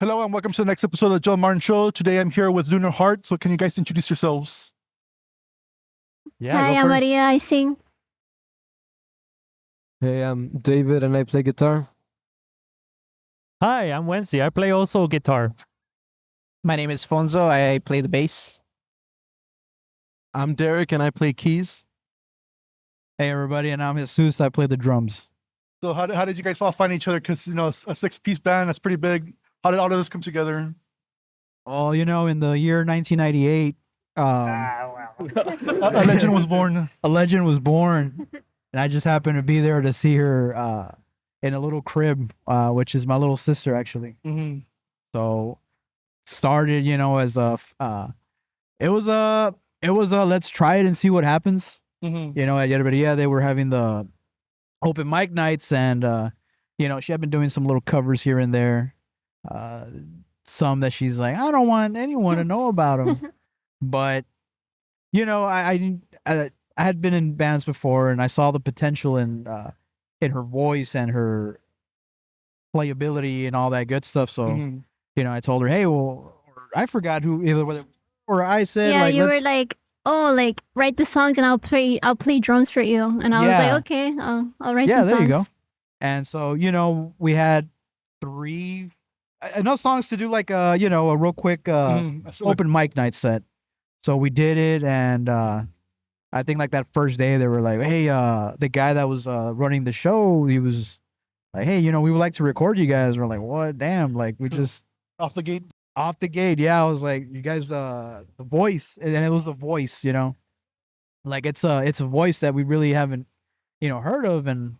Hello and welcome to the next episode of the Joe Martin Show. Today I'm here with Lunar Heart. So can you guys introduce yourselves? Yeah, Hi, go I'm first. Maria. I sing. Hey, I'm David and I play guitar. Hi, I'm Wednesday. I play also guitar. My name is Fonzo. I play the bass. I'm Derek and I play keys. Hey everybody, and I'm Jesus. I play the drums. So how did you guys all find each other? Because, a six-piece band, that's pretty big. How did all of this come together? Oh, in the year 1998, A legend was born. a legend was born, and I just happened to be there to see her in a little crib, which is my little sister actually. Mm-hmm. So started, as it was a let's try it and see what happens. Mm-hmm. At Yerberia they were having the open mic nights, and she had been doing some little covers here and there. Some that she's like, I don't want anyone to know about them. But I had been in bands before, and I saw the potential in her voice and her playability and all that good stuff. So Mm-hmm. I told her, hey, well, or I forgot who either whether, or I said, Yeah, like, you let's, were like, oh, like write the songs and I'll play drums for you. And I was Yeah. like, okay, I'll write yeah, some there songs. you go. And so we had three enough songs to do like a real quick Mhm. open mic night set. So we did it, and I think like that first day they were like, hey, the guy that was running the show, he was like, hey, we would like to record you guys. We're like, what? Damn, like we just Off the gate. off the gate. Yeah, I was like, you guys, the voice, and it was the voice, like it's a voice that we really haven't heard of, and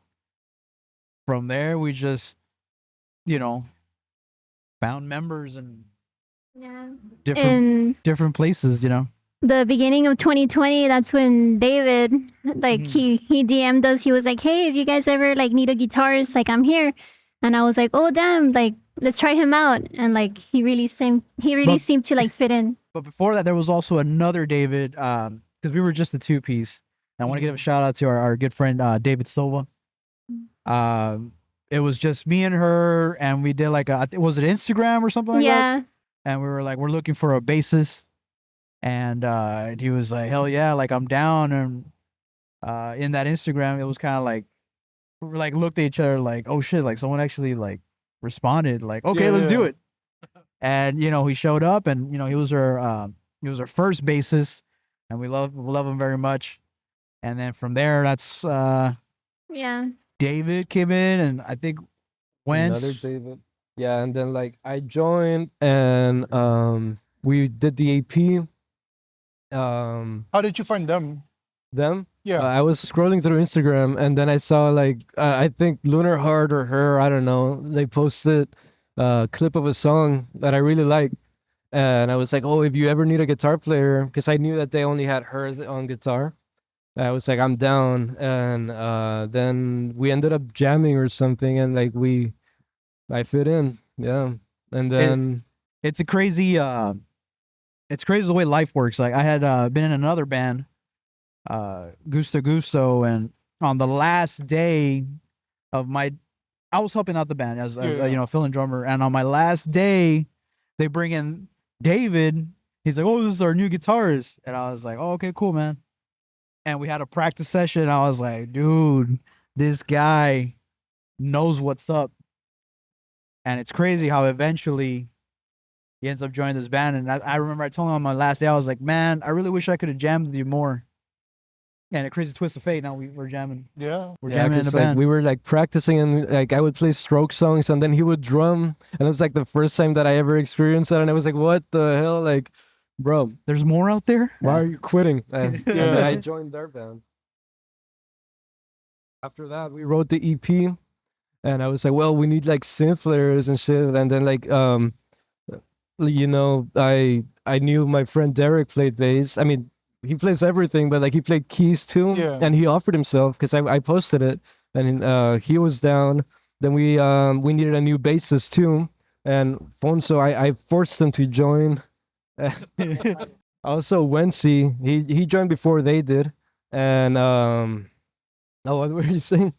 from there we just found members in Yeah. different In different places. the beginning of 2020, that's when David, like Mm-hmm. he DM'd us. He was like, hey, if you guys ever like need a guitarist, like I'm here. And I was like, oh damn, like let's try him out. And like he really But- seemed to like fit in. But before that, there was also another David, because we were just a two piece. I want to give a shout out to our good friend David Silva. It was just me and her, and we did like was it Instagram or something like that? Yeah. And we were like, we're looking for a bassist, and he was like, hell yeah, like I'm down. And in that Instagram, it was kind of like we were like looked at each other like, oh shit, like someone actually like responded, like, okay, Yeah, let's do yeah. it. And he showed up, and he was our first bassist, and we love him very much. And then from there, that's Yeah. David came in, and I think Another Wentz. David. Yeah, and then like I joined and we did the AP. How did you find them? Them. Yeah. I was scrolling through Instagram and then I saw like I think Lunar Heart or her, I don't know. They posted a clip of a song that I really like, and I was like, oh, if you ever need a guitar player, because I knew that they only had her on guitar. I was like, I'm down, and then we ended up jamming or something, and like I fit in, yeah, and then It's crazy the way life works. Like I had been in another band, Gusto Gusto, and on the last day of I was helping out the band as Yeah. fill in drummer, and on my last day, they bring in David. He's like, "Oh, this is our new guitarist," and I was like, "Oh, okay, cool, man." And we had a practice session. I was like, "Dude, this guy knows what's up," and it's crazy how eventually he ends up joining this band. And I remember I told him on my last day, I was like, man, I really wish I could have jammed with you more. And a crazy twist of fate. Now we're jamming. Yeah. We're yeah, jamming in the 'cause, like band. we were like practicing, and like I would play stroke songs, and then he would drum, and it was like the first time that I ever experienced that, and I was like, what the hell, like, bro, There's more out there. why are you quitting? And then I Yeah. joined their band. After that, we wrote the EP, and I was like, well, we need like synth players and shit. And then like I knew my friend Derek played bass. I mean, he plays everything, but like he played keys too. Yeah. And he offered himself because I posted it, and he was down. Then we needed a new bassist too, and Fonso, I forced him to join. Also, Wency, he joined before they did, and oh, what were you saying?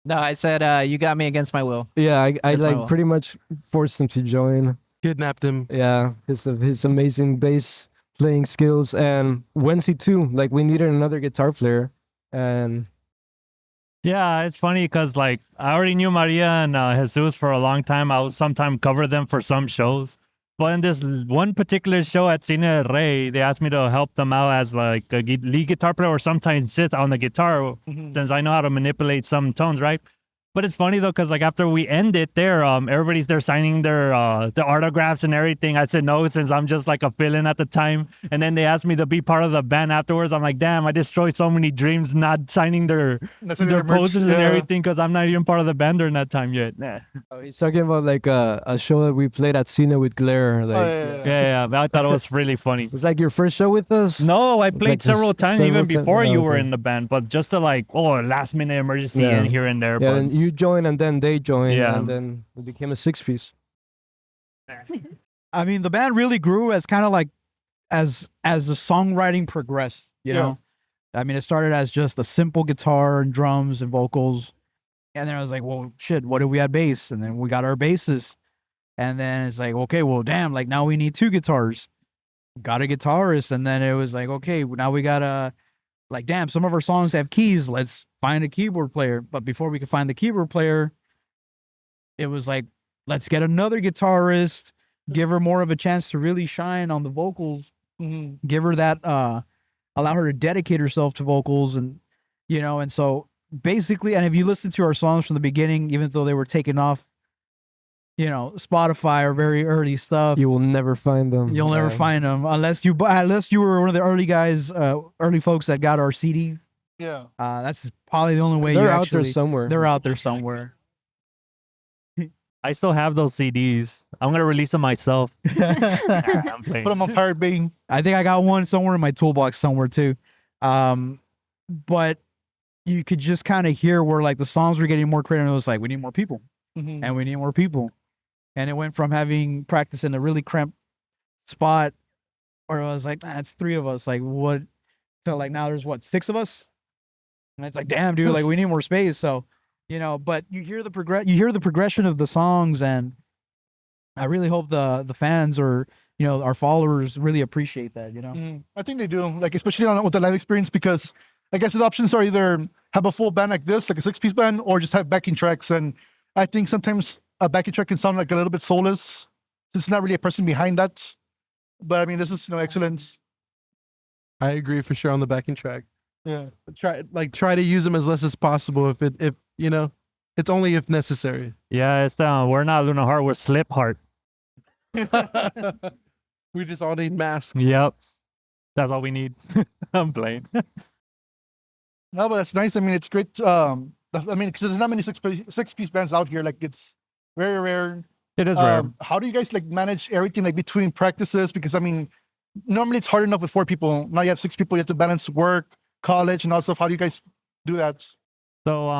No, I said you got me against my will. Yeah, I Against my like will. pretty much forced him to join. Kidnapped him. Yeah, his amazing bass playing skills, and Wensi too. Like we needed another guitar player, and Yeah, it's funny because like I already knew Maria and Jesus for a long time. I would sometimes cover them for some shows. But in this one particular show at Cine Rey, they asked me to help them out as like a lead guitar player or sometimes sit on the guitar since I know how to manipulate some tones, right? But it's funny though, because like after we end it there, everybody's there signing their the autographs and everything. I said no since I'm just like a fill-in at the time. And then they asked me to be part of the band afterwards. I'm like, damn, I destroyed so many dreams not signing their Merch, posters and yeah. everything because I'm not even part of the band during that time yet. Nah. he's talking about like a show that we played at Cena with Glare. Like, Yeah, I thought it was really funny. It was like your first show with us. No, I like played this several times several even ti- before you were okay. in the band, but just to like, last minute emergency Yeah. in here and there. Yeah, but and you joined, and then they joined, Yeah. and then it became a 6-piece. I mean, the band really grew as kind of like as the songwriting progressed. You Yeah. know, I mean, it started as just a simple guitar and drums and vocals, and then I was like, well, shit, what if we had bass? And then we got our basses, and then it's like, okay, well, damn, like now we need 2 guitars. Got a guitarist, and then it was like, okay, now we gotta, like, damn, some of our songs have keys. Let's find a keyboard player. But before we could find the keyboard player, it was like, let's get another guitarist, give her more of a chance to really shine on the vocals, give her that, allow her to dedicate herself to vocals, and and so basically, and if you listen to our songs from the beginning, even though they were taken off, Spotify or very early stuff, You will never find them. you'll never find them unless you were one of the early guys, early folks that got our CD. Yeah. That's probably the only way They're you out actually, there somewhere. they're out there somewhere. I still have those CDs. I'm gonna release them myself. I'm playing. Put them on Pirate Bay. I think I got one somewhere in my toolbox somewhere too. But you could just kind of hear where like the songs were getting more creative. It was like, we need more people, and we need more people. And it went from having practice in a really cramped spot, or it was like, it's 3 of us. Like, what? Felt like now there's 6 of us, and it's like, damn, dude, like we need more space. So, but you hear the progression of the songs, and I really hope the fans or our followers really appreciate that. I think they do, like especially with the live experience, because I guess the options are either have a full band like this, like a 6-piece band, or just have backing tracks. And I think sometimes a backing track can sound like a little bit soulless. There's not really a person behind that. But I mean, this is excellent. I agree for sure on the backing track. Yeah. Try to use them as less as possible if it's only if necessary. Yeah, it's we're not Lunar Heart, we're Slip Heart. We just all need masks. Yep, that's all we need. I'm playing. No, but that's nice. I mean, it's great. I mean, because there's not many 6-piece bands out here. Like, it's very rare. It is rare. How do you guys like manage everything like between practices? Because I mean, normally it's hard enough with 4 people. Now you have 6 people. You have to balance work, college, and all stuff. How do you guys do that? So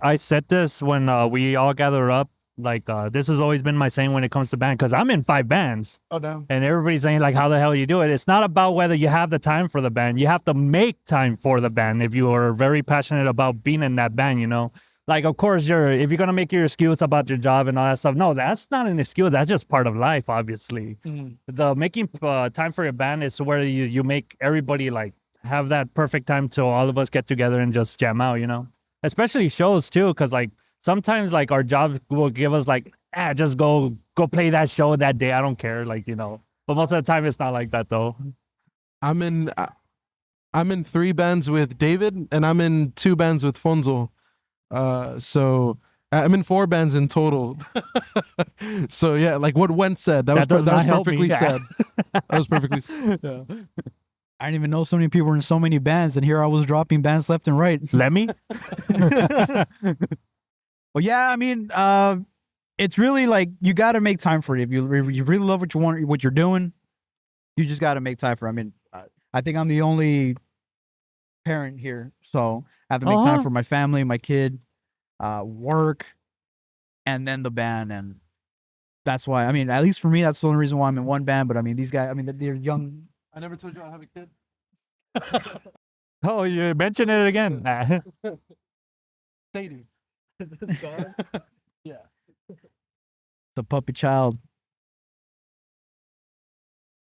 I said this when we all gathered up. Like this has always been my saying when it comes to band, because I'm in 5 bands. Oh damn. And everybody's saying like, how the hell you do it? It's not about whether you have the time for the band. You have to make time for the band if you are very passionate about being in that band, Like, of course, if you're going to make your excuse about your job and all that stuff, no, that's not an excuse. That's just part of life, obviously. The making time for your band is where you make everybody like have that perfect time till all of us get together and just jam out, Especially shows too, because like sometimes like our jobs will give us like, just go play that show that day. I don't care, like, But most of the time it's not like that though. I'm in 3 bands with David, and I'm in 2 bands with Fonzo. So I'm in 4 bands in total. So yeah, like what Wentz said, that was perfectly said. That was perfectly said. I didn't even know so many people were in so many bands, and here I was dropping bands left and right. Let me. Well, yeah, I mean, it's really like you got to make time for it. If you really love what you're doing, you just got to make time for it. I mean, I think I'm the only parent here, so I have to make time for my family, my kid, work, and then the band. And that's why, I mean, at least for me, that's the only reason why I'm in one band. But I mean, these guys, I mean, they're young. I never told you I have a kid. Oh, you mentioned it again. Sadie. Yeah. The puppy child.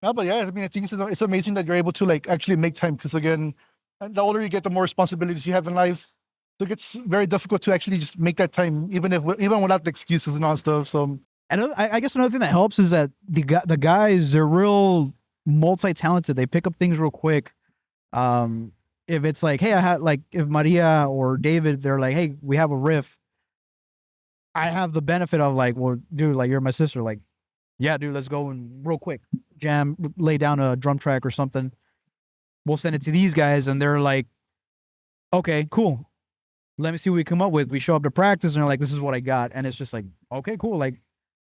No, but yeah, I mean, I think it's amazing that you're able to like actually make time because again, the older you get, the more responsibilities you have in life. So it gets very difficult to actually just make that time, even without the excuses and all stuff. So And I guess another thing that helps is that the guys, they're real multi-talented. They pick up things real quick. If it's like, hey, I had like if Maria or David, they're like, hey, we have a riff. I have the benefit of like, well, dude, like you're my sister. Like, yeah, dude, let's go and real quick jam, lay down a drum track or something. We'll send it to these guys, and they're like, okay, cool. Let me see what we come up with. We show up to practice, and they're like, this is what I got, and it's just like, okay, cool. Like,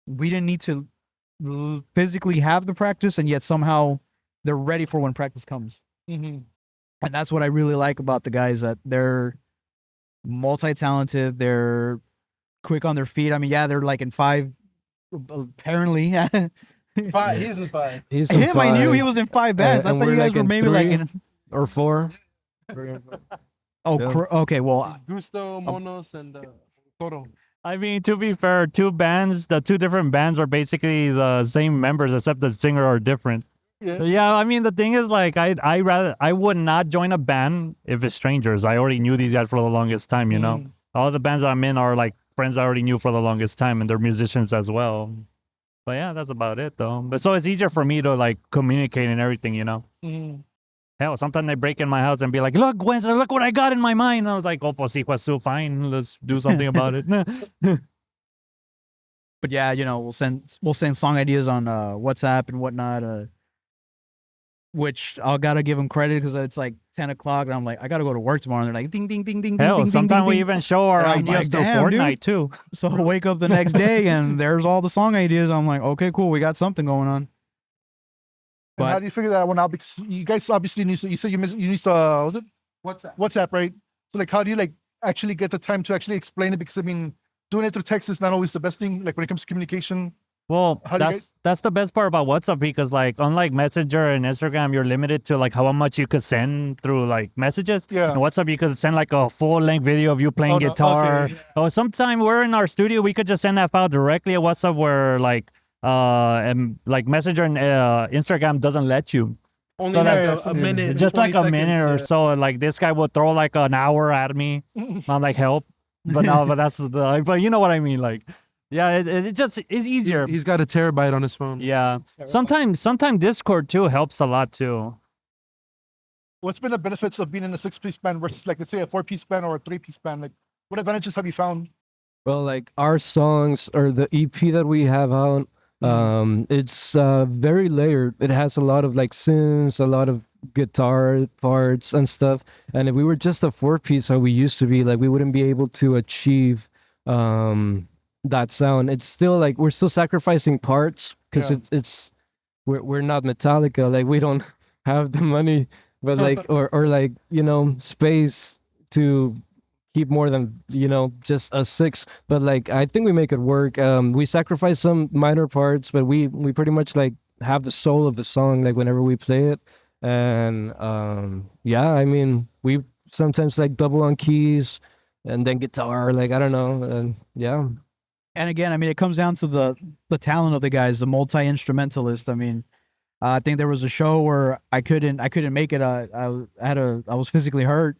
we didn't need to physically have the practice, and yet somehow they're ready for when practice comes. mm-hmm. And that's what I really like about the guys, that they're multi-talented. They're quick on their feet. I mean, yeah, they're like in 5, apparently. He's in 5. He's in Him, I knew 5. he was in 5 bands. I and thought you we're guys like were in maybe 3 like in. or 4. Oh, Yeah. okay. Well, Gusto, Monos, and Toro. I mean, to be fair, the 2 different bands are basically the same members, except the singer are different. Yeah, I mean, the thing is, like, I would not join a band if it's strangers. I already knew these guys for the longest time, you know? All the bands that I'm in are, like, friends I already knew for the longest time, and they're musicians as well. But yeah, that's about it, though. But so it's easier for me to, like, communicate and everything, you know? Hell, sometimes they break in my house and be like, look, Winston, look what I got in my mind. And I was like, oh, pues hijo su, fine. Let's do something about it. but yeah, you know, we'll send song ideas on WhatsApp and whatnot. Which I gotta give them credit because it's like 10 o'clock and I'm like, I gotta go to work tomorrow. And they're like, ding, ding, ding, ding, Hell, ding, ding, sometimes ding, we ding. even show our And I'm ideas like, through damn, dude. Fortnite, too. So I wake up the next day and there's all the song ideas. I'm like, okay, cool, we got something going on. And But- how do you figure that one out? Because you guys obviously need to, you said you need to, was it WhatsApp, right? So like, how do you like actually get the time to actually explain it? Because I mean, doing it through text is not always the best thing. Like when it comes to communication. Well, How do you that's the best part about WhatsApp because, like, unlike Messenger and Instagram, you're limited to, like, how much you could send through, like, messages. Yeah. In WhatsApp, you could send, like, a full-length video of you playing Oh, no, guitar. okay. Or sometime we're in our studio, we could just send that file directly at WhatsApp where, like, and, like, Messenger and Instagram doesn't let you. Only So like that- a minute. Just like 20 a minute seconds, or so. Like, this guy would throw, like, an hour at me. I'm like, help. But no, but that's the, but you know what I mean? Like, yeah, it just is easier. He's got a terabyte on his phone. Yeah. Sometimes Discord too helps a lot too. What's been the benefits of being in a 6-piece band versus like, let's say a 4-piece band or a 3-piece band? Like what advantages have you found? Well, like our songs or the EP that we have out, it's very layered. It has a lot of like synths, a lot of guitar parts and stuff. And if we were just a 4-piece, how we used to be, like we wouldn't be able to achieve that sound. It's still like we're still sacrificing parts because Yeah. we're not Metallica. Like we don't have the money, but like or like space to keep more than just a 6. But like I think we make it work. We sacrifice some minor parts, but we pretty much like have the soul of the song like whenever we play it. And yeah, I mean we sometimes like double on keys and then guitar, like I don't know, and yeah. And again, I mean, it comes down to the talent of the guys, the multi-instrumentalist. I mean, I think there was a show where I couldn't make it. I was physically hurt,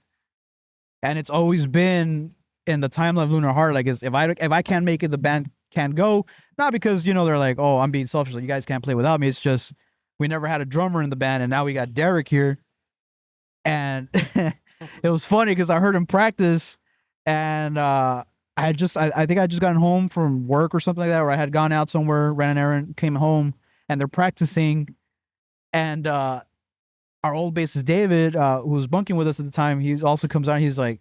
and it's always been in the timeline of Lunar Heart. Like, if I can't make it, the band can't go. Not because they're like, oh, I'm being selfish, like you guys can't play without me. It's just we never had a drummer in the band, and now we got Derek here, and it was funny because I heard him practice, and I think I just gotten home from work or something like that, or I had gone out somewhere, ran an errand, came home, and they're practicing. And our old bassist David, who was bunking with us at the time, he also comes out. And he's like,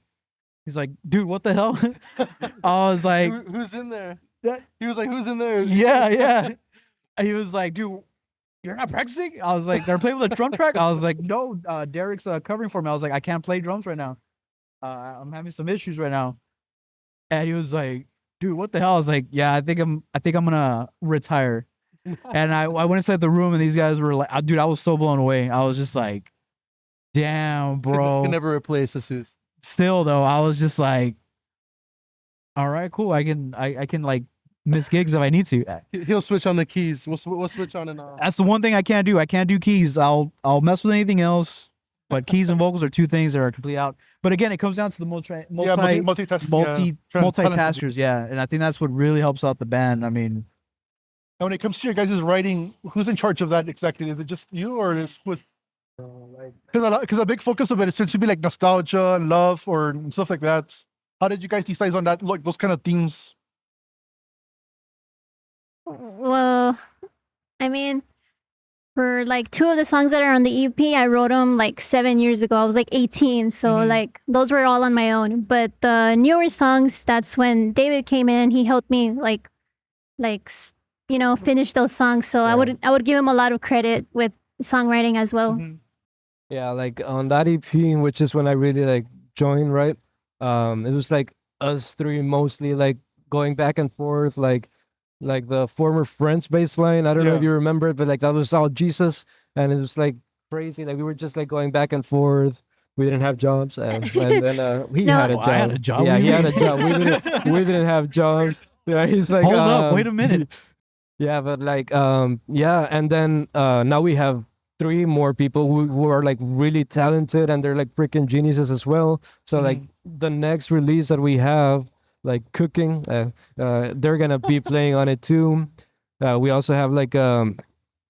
dude, what the hell? I was like, Who's in there? He was like, who's in there? yeah. And he was like, dude, you're not practicing? I was like, they're playing with a drum track. I was like, no, Derek's covering for me. I was like, I can't play drums right now. I'm having some issues right now. And he was like, dude, what the hell? I was like, yeah, I think I'm gonna retire. And I went inside the room and these guys were like, dude, I was so blown away. I was just like, damn, bro. Can never replace Jesus. Still though, I was just like, all right, cool. I can like miss gigs if I need to. He'll switch on the keys. We'll switch on and That's the one thing I can't do. I can't do keys. I'll mess with anything else, but keys and vocals are two things that are completely out. But again, it comes down to the multitaskers. Yeah, and I think that's what really helps out the band. I mean, And when it comes to your guys' writing, who's in charge of that exactly? Is it just you, or is with? Because a big focus of it seems to be like nostalgia and love or stuff like that. How did you guys decide on that? Like those kind of themes? Well, I mean, for like two of the songs that are on the EP, I wrote them like 7 years ago. I was like 18, so like those were all on my own. But the newer songs, that's when David came in. He helped me like finish those songs. So I would give him a lot of credit with songwriting as well. Yeah, like on that EP, which is when I really like joined, right? It was like us three mostly like going back and forth, like the former Friends bass line. I don't know if you remember it, but like that was all Jesus, and it was like crazy. Like we were just like going back and forth. We didn't have jobs, and then he had a job. I had a job. Yeah, he had a job. We didn't have jobs. Yeah, he's like, hold up, wait a minute. Yeah, but like, yeah, and then now we have 3 more people who are like really talented, and they're like freaking geniuses as well. So like the next release that we have, like Cooking, they're gonna be playing on it too. We also have like well,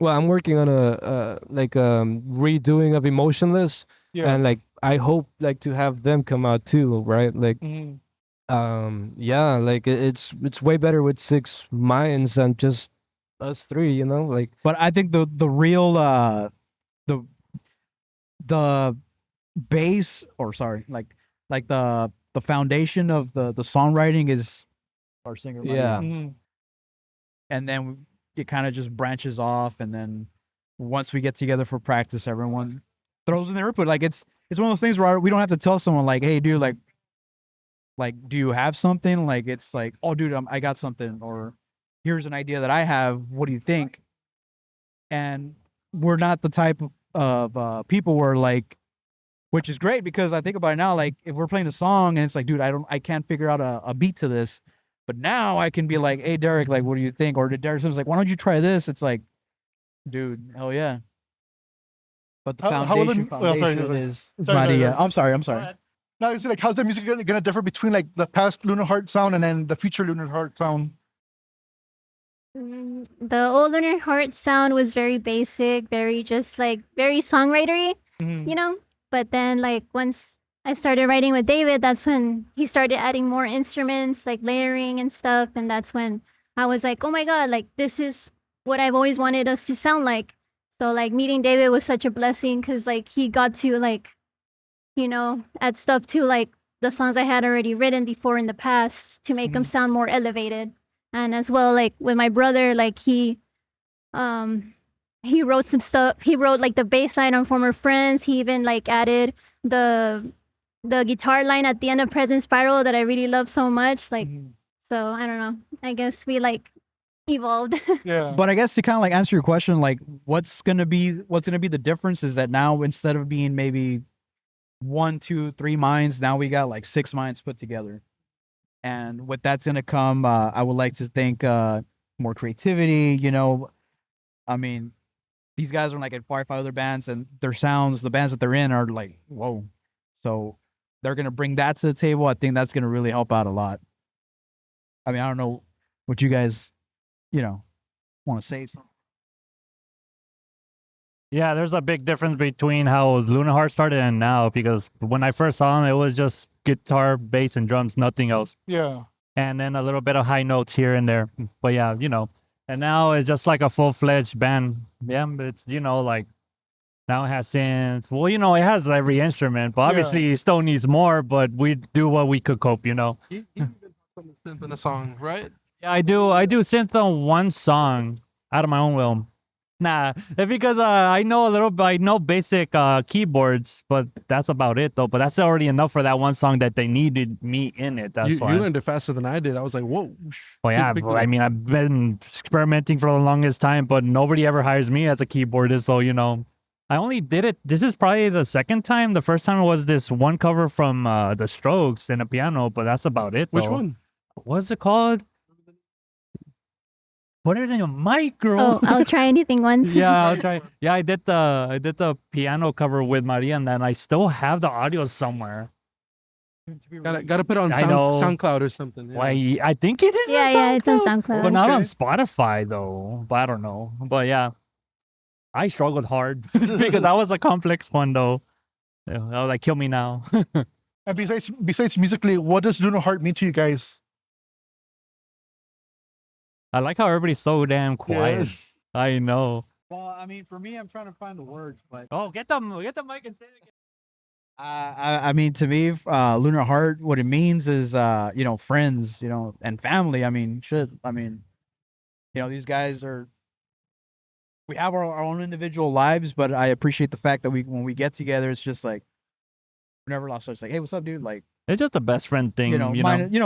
I'm working on a redoing of Emotionless, and like I hope like to have them come out too, right? Like yeah, like it's way better with 6 minds than just us 3, you know, like. But I think the real the base, or sorry, like the foundation of the songwriting is our singer. Yeah. And then it kind of just branches off, and then once we get together for practice, everyone throws in their input. Like it's one of those things where we don't have to tell someone like, hey dude, like do you have something? Like it's like, oh dude, I got something, or here's an idea that I have, what do you think? And we're not the type of people where like, which is great, because I think about it now, like if we're playing a song and it's like, dude, I can't figure out a beat to this, but now I can be like, hey Derek, like what do you think? Or did Derek was like, why don't you try this? It's like, dude, hell yeah. But the foundation is Maria. I'm sorry. Now, is it like, how's the music gonna differ between like the past Lunar Heart sound and then the future Lunar Heart sound? The old Lunar Heart sound was very basic, very just like very songwritery, you know? But then like once I started writing with David, that's when he started adding more instruments, like layering and stuff. And that's when I was like, oh my God, like this is what I've always wanted us to sound like. So like meeting David was such a blessing, because like he got to like, you know, add stuff to like the songs I had already written before in the past to make them sound more elevated. And as well, like with my brother, like he wrote some stuff. He wrote like the bass line on Former Friends. He even like added the guitar line at the end of Present Spiral that I really love so much. Like, so I don't know. I guess we like evolved. Yeah. But I guess to kind of like answer your question, like what's gonna be the difference is that now instead of being maybe 1, 2, 3 minds, now we got like 6 minds put together. And what that's gonna come, I would like to think more creativity. You know, I mean, these guys are like in 5 other bands, and their sounds, the bands that they're in, are like whoa. So they're gonna bring that to the table. I think that's gonna really help out a lot. I mean, I don't know what you guys, you know, want to say. Yeah, there's a big difference between how Lunar Heart started and now, because when I first saw him, it was just guitar, bass, and drums, nothing else. Yeah. And then a little bit of high notes here and there. But yeah, you know, and now it's just like a full-fledged band. Yeah, but it's, you know, like now it has synths. Well, you know, it has every instrument, but obviously it still needs more, but we do what we could cope, you know. You even put some synth in a song, right? Yeah, I do synth on one song out of my own will. Nah, it's because I know a little bit. I know basic keyboards, but that's about it though. But that's already enough for that one song that they needed me in it. That's why you learned it faster than I did. I was like, whoa. Well, yeah, I mean, I've been experimenting for the longest time, but nobody ever hires me as a keyboardist. So, you know, I only did it. This is probably the second time. The first time was this one cover from The Strokes in a piano, but that's about it. Which though. one? What's it called? Put it in a mic, girl. Oh, I'll try anything once. Yeah, I'll try. Yeah, I did the piano cover with Maria, and then I still have the audio somewhere. Gotta put it on I know. SoundCloud or something. Yeah. Why? I think it is. Yeah, on yeah, it's on SoundCloud, SoundCloud. but not on Okay. Spotify though. But I don't know. But yeah, I struggled hard because that was a complex one though. Yeah, I was like, kill me now. And besides musically, what does Lunar Heart mean to you guys? I like how everybody's so damn quiet. Yes. I know. Well, I mean, for me, I'm trying to find the words, but Oh, get the mic and say it again. I mean, to me, Lunar Heart, what it means is, you know, friends, you know, and family. I mean, shit. I mean, you know, these guys are. We have our own individual lives, but I appreciate the fact that when we get together, it's just like, we never lost touch. It's like, hey, what's up, dude? Like, It's just a best friend thing, you know,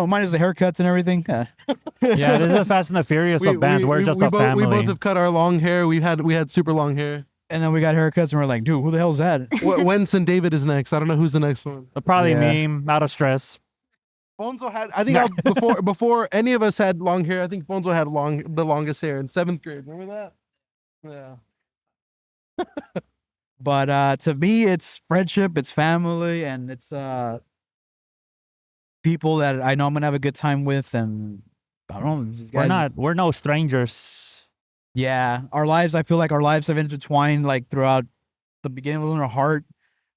mine is the haircuts and everything. Yeah, this is a Fast and the Furious of bands. We're just a family. We both have cut our long hair. We had super long hair. And then we got haircuts, and we're like, dude, who the hell's that? Wentz and David is next. I don't know who's the next one. Probably Yeah. me, out of stress. Fonzo had. I think before any of us had long hair. I think Fonzo had the longest hair in 7th grade. Remember that? Yeah. But to me, it's friendship, it's family, and it's people that I know I'm gonna have a good time with, and I don't know. These guys, We're no strangers. Yeah, our lives. I feel like our lives have intertwined like throughout the beginning of Lunar Heart.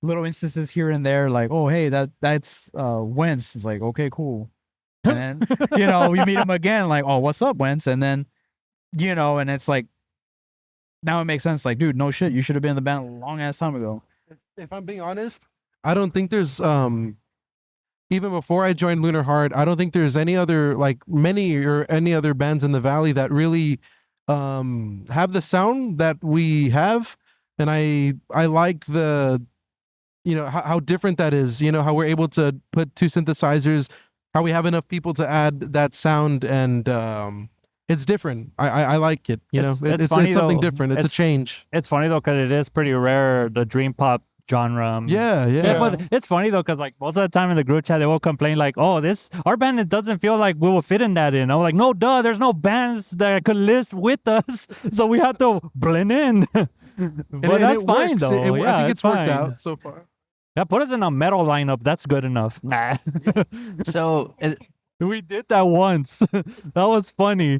Little instances here and there, like, oh hey, that's Wentz. It's like, okay, cool. And then you know, we meet him again, like, oh, what's up, Wentz? And then you know, and it's like now it makes sense. Like, dude, no shit, you should have been in the band a long ass time ago. If I'm being honest, I don't think there's even before I joined Lunar Heart, I don't think there's any other any other bands in the Valley that really have the sound that we have, and I like the, you know, how different that is. You know, how we're able to put 2 synthesizers, how we have enough people to add that sound, and it's different. I like it. You know, it's funny, something though. different. It's a change. It's funny though, because it is pretty rare, the dream pop genre. Yeah. But it's funny though, because like most of the time in the group chat, they will complain like, "Oh, our band, it doesn't feel like we will fit in that." I'm like, no, duh, there's no bands that could list with us, so we have to blend in. But And that's it fine works. though. I think it's it's worked fine. out so far. Yeah, put us in a metal lineup. That's good enough. Nah. So, We did that once. That was funny.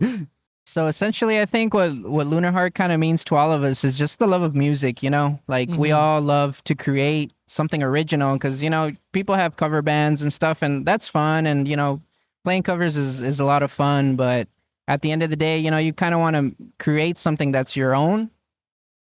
so essentially, I think what Lunar Heart kind of means to all of us is just the love of music. You know, like we all love to create something original because you know people have cover bands and stuff, and that's fun. And you know, playing covers is a lot of fun. But at the end of the day, you know, you kind of want to create something that's your own.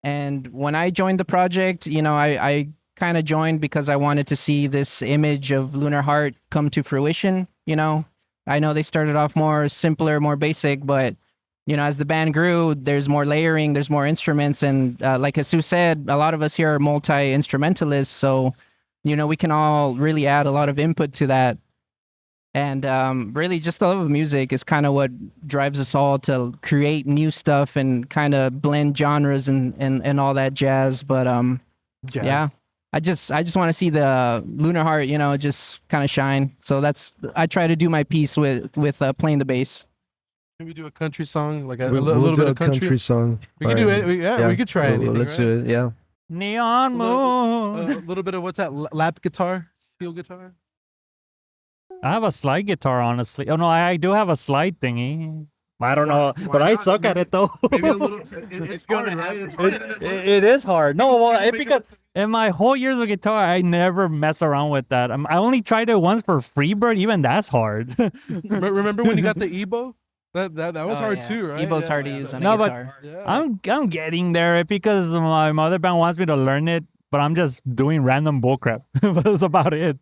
And when I joined the project, you know, I kind of joined because I wanted to see this image of Lunar Heart come to fruition. You know, I know they started off more simpler, more basic, but you know, as the band grew, there's more layering, there's more instruments, and like Jesus said, a lot of us here are multi-instrumentalists, so you know, we can all really add a lot of input to that. And really, just the love of music is kind of what drives us all to create new stuff and kind of blend genres and all that jazz. But yeah, I just want to see the Lunar Heart, you know, just kind of shine. So I try to do my piece with playing the bass. Can we do a country song, like a We'll little do bit a of country? song. We can do it. We could try anything. Let's right? do it. Yeah. Neon A moon. little bit of what's that? Lap guitar, steel guitar. I have a slide guitar, honestly. Oh no, I do have a slide thingy. I don't know, but I suck at it though. Maybe a little. It's hard, right? It's hard. It is hard. No, well, because in my whole years of guitar, I never mess around with that. I only tried it once for Freebird. Even that's hard. Remember when you got the Ebo? That was hard too, right? Ebo's Yeah. hard to use on No, a but- guitar. Yeah. I'm getting there because my mother band wants me to learn it, but I'm just doing random bullcrap. That's about it.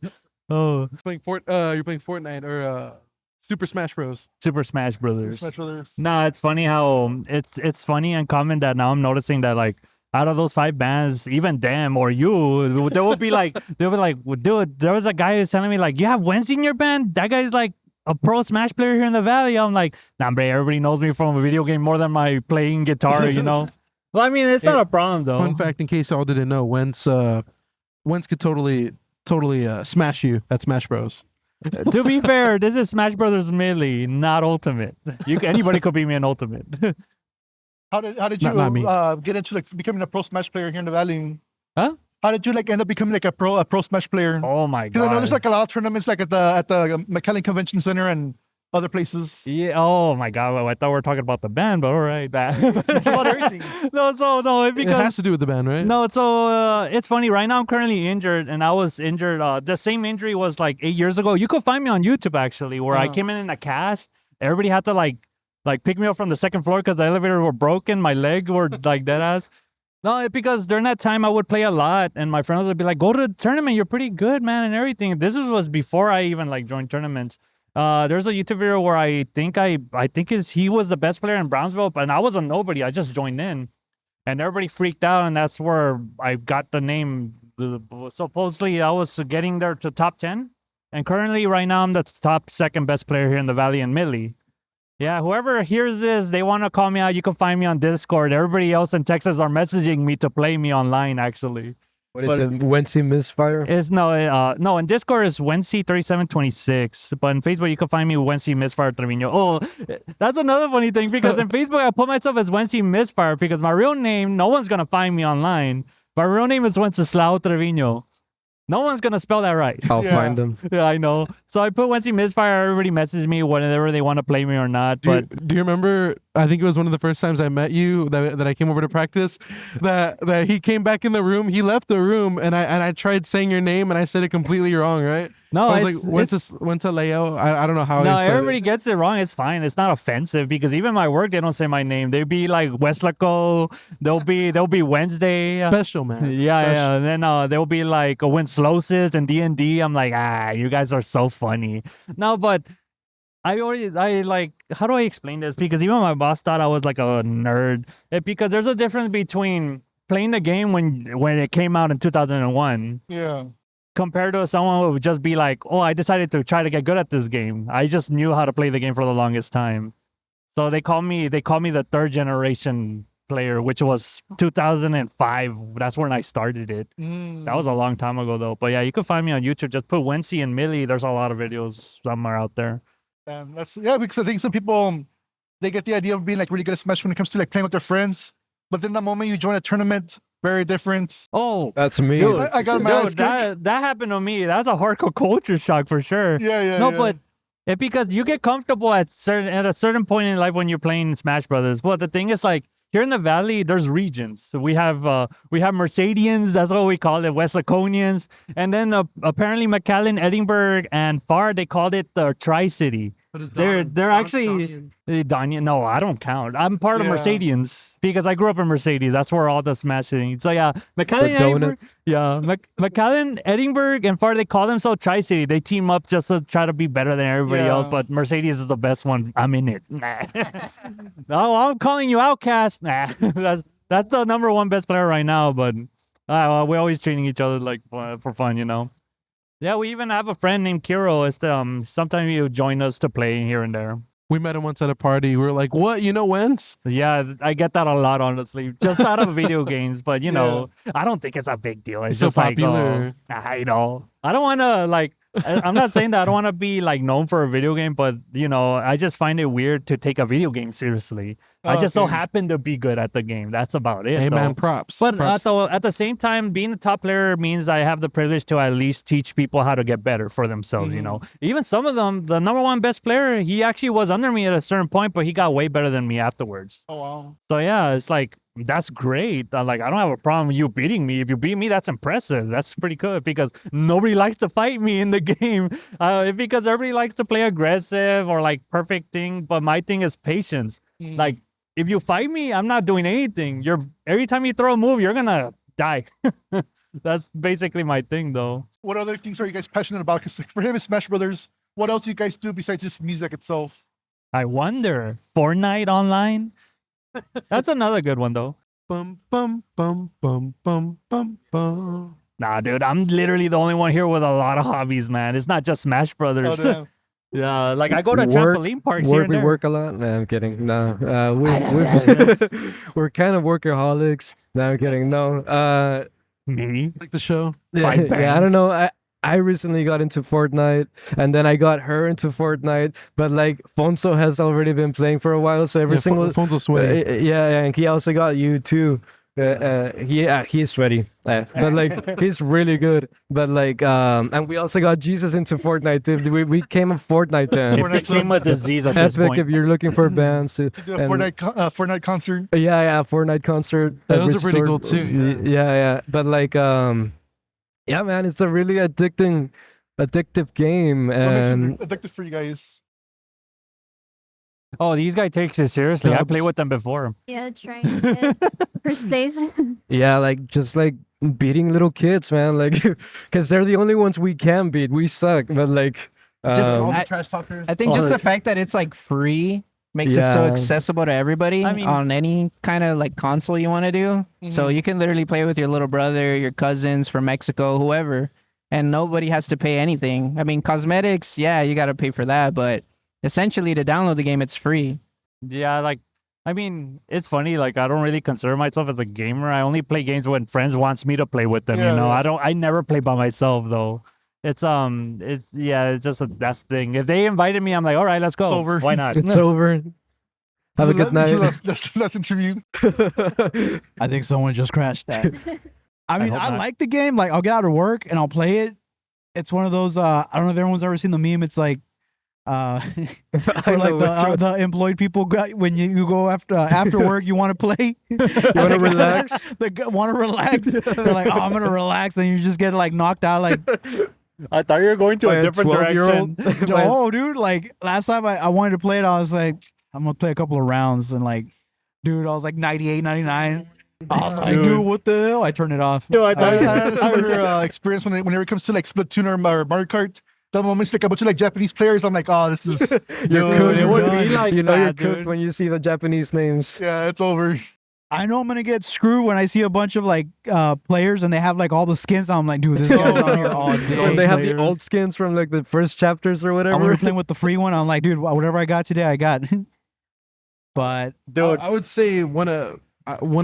Oh, You're playing Fortnite or Super Smash Bros. Super Smash Brothers. Smash Brothers. No, it's funny how it's funny and common that now I'm noticing that like out of those 5 bands, even them or you, they would be like, dude, there was a guy who's telling me like, you have Wednesday in your band? That guy's like a pro Smash player here in the Valley. I'm like, nah, bro, everybody knows me from a video game more than my playing guitar, you know? Well, I mean, it's not a problem though. Fun fact, in case y'all didn't know, Wentz could totally smash you at Smash Bros. To be fair, this is Smash Brothers Melee, not Ultimate. Anybody could beat me in Ultimate. How did you Not me. get into like becoming a pro Smash player here in the Valley? Huh? How did you like end up becoming like a pro Smash player? Oh my Because I know god. there's like a lot of tournaments like at the McAllen Convention Center and other places. Yeah. Oh my god. Well, I thought we were talking about the band, but all right. It's about everything. No, It because has to do with the band, right? no, so it's funny. Right now, I'm currently injured, and I was injured. The same injury was like 8 years ago. You could find me on YouTube actually, where I came in a cast. Everybody had to like pick me up from the second floor because the elevator were broken. My leg were like dead ass. No, because during that time I would play a lot, and my friends would be like, "Go to the tournament. You're pretty good, man," and everything. Was before I even like joined tournaments. There's a YouTube video where I think he was the best player in Brownsville, and I was a nobody. I just joined in. And everybody freaked out, and that's where I got the name. Supposedly, I was getting there to top 10. And currently, right now, I'm the top second best player here in the Valley in Millie. Yeah, whoever hears this, they want to call me out. You can find me on Discord. Everybody else in Texas are messaging me to play me online, actually. What is it? Wency Misfire? No, in Discord is Wency3726, but in Facebook you can find me Wency Misfire Trevino. Oh, that's another funny thing because in Facebook I put myself as Wency Misfire because my real name, no one's gonna find me online. My real name is Wenceslao Trevino. No one's gonna spell that right. I'll Yeah. find them. Yeah, I know. So I put Wency Misfire. Everybody messages me whenever they want to play me or not. But Do you remember? I think it was one of the first times I met you that I came over to practice. That he came back in the room. He left the room, and I tried saying your name, and I said it completely wrong. Right? no, I was it's, like, went to Leo. I don't know how. no, I said everybody it. gets it wrong. It's fine. It's not offensive because even my work, they don't say my name. They be like Westlaco. They'll be Wednesday. Special, man. Yeah, Special. yeah. And then they'll be like Winslosis and D&D. I'm like, you guys are so funny. No, but I like, how do I explain this? Because even my boss thought I was like a nerd. Because there's a difference between playing the game when it came out in 2001 Yeah. compared to someone who would just be like, oh, I decided to try to get good at this game. I just knew how to play the game for the longest time. So they call me the third generation player, which was 2005. That's when I started it. That was a long time ago though. But yeah, you can find me on YouTube. Just put Wency and Millie. There's a lot of videos somewhere out there. And because I think some people they get the idea of being like really good at Smash when it comes to like playing with their friends. But then the moment you join a tournament, very different. Oh, That's me. dude, I got my ass dude, kicked. that happened to me. That's a hardcore culture shock for sure. Yeah. No, but it because you get comfortable at a certain point in life when you're playing Smash Brothers. But the thing is, like here in the Valley, there's regions. So we have Mercedians. That's what we call it, West Laconians, and then apparently McAllen, Edinburgh, and Far they called it the Tri City. They're actually Danya. No, I don't count. I'm part of Yeah. Mercedians because I grew up in Mercedes. That's where all the Smash things. So yeah, McAllen, The Edinburgh, donuts. yeah, McAllen, Edinburgh, and Far they call themselves Tri City. They team up just to try to be better than everybody Yeah. else. But Mercedes is the best one. I'm in it. No, I'm calling you outcast. Nah, that's the number one best player right now. But we're always treating each other like for fun, you know. Yeah, we even have a friend named Kiro. Sometimes he'll join us to play here and there. We met him once at a party. We were like, "What? You know Wentz?" Yeah, I get that a lot, honestly, just out of video games. But you know, I don't think it's a big deal. It's So just like, popular. I know. I don't want to like. I'm not saying that I don't want to be like known for a video game, but you know, I just find it weird to take a video game seriously. I just so Okay. happen to be good at the game. That's about it. Hey, though. man, props. But props. at the same time, being a top player means I have the privilege to at least teach people how to get better for themselves, you know. Even some of them, the number one best player, he actually was under me at a certain point, but he got way better than me afterwards. Oh wow. So yeah, it's like, that's great. Like, I don't have a problem with you beating me. If you beat me, that's impressive. That's pretty good because nobody likes to fight me in the game. Because everybody likes to play aggressive or like perfect thing, but my thing is patience. Like, if you fight me, I'm not doing anything. Every time you throw a move, you're gonna die. That's basically my thing, though. What other things are you guys passionate about? Because like, for him, it's Smash Brothers. What else do you guys do besides just music itself? I wonder, Fortnite online? That's another good one, though. Bum bum bum bum bum bum bum. Nah, dude, I'm literally the only one here with a lot of hobbies, man. It's not just Smash Brothers. Oh, damn. Yeah, like I go to Work- trampoline parks here and We there. work a lot. No, I'm kidding. No, we're kind of workaholics. No, I'm kidding. No, Me? Like the show. Fight yeah, I bands. don't know. I recently got into Fortnite, and then I got her into Fortnite. But like Fonso has already been playing for a while, so every single Fonzo sweaty. yeah, and he also got you too. He's sweaty, but like he's really good. But like, and we also got Jesus into Fortnite. Dude. We came a Fortnite band. It became a disease at this Epic point. if you're looking for bands to. The and- Fortnite concert. Yeah, Fortnite concert. Yeah, those are pretty restored- cool too, Yeah. But like, yeah, man, it's a really addictive game, What makes and it addictive for you guys? Oh, these guys takes it seriously. I Dubs. played with them before. Yeah, trying to get first place. yeah, like just like beating little kids, man, like because they're the only ones we can beat. We suck, but like, Just- All um, the I- trash talkers. I think Oh, just the like- fact that it's like free makes it so Yeah. accessible to everybody I mean- on any kind of like console you want to do. So you can literally play with your little brother, your cousins from Mexico, whoever, and nobody has to pay anything. I mean, cosmetics, yeah, you got to pay for that, but essentially to download the game, it's free. Yeah, like I mean, it's funny. Like I don't really consider myself as a gamer. I only play games when friends wants me to play with them. Yeah, you know, yeah. I never play by myself though. It's just that's the thing. If they invited me, I'm like, all right, let's go. It's over. Why not? it's over. Have a good This is night. the last interview. I think someone just crashed that. I mean, hope I not. like the game. Like, I'll get out of work and I'll play it. It's one of those. I don't know if everyone's ever seen the meme. It's like, I where like know which one. the employed people when you go after work, you want to play. You wanna relax? They want to relax. They're like, oh, I'm gonna relax, and you just get like knocked out. Like, I thought you were going to By a a different 12-year-old? direction. oh, dude. Like last time I wanted to play it, I was like, I'm gonna play a couple of rounds, and like, dude, I was like 98, 99. I was like, dude, what the hell? I turned it off. Yo, I I thought had a similar experience whenever it comes to like Splatoon or Mario Kart. The moments like a bunch of like Japanese players, I'm like, oh, this is You're Dude, cooked. it would be like you know you're that, cooked dude. when you see the Japanese names. yeah, it's over. I know I'm gonna get screwed when I see a bunch of like players and they have like all the skins. I'm like, dude, this guy's on here all day. When they have the players. old skins from like the first chapters or I'm whatever. gonna playing with the free one. I'm like, dude, whatever I got today, I got. But dude. I would say one of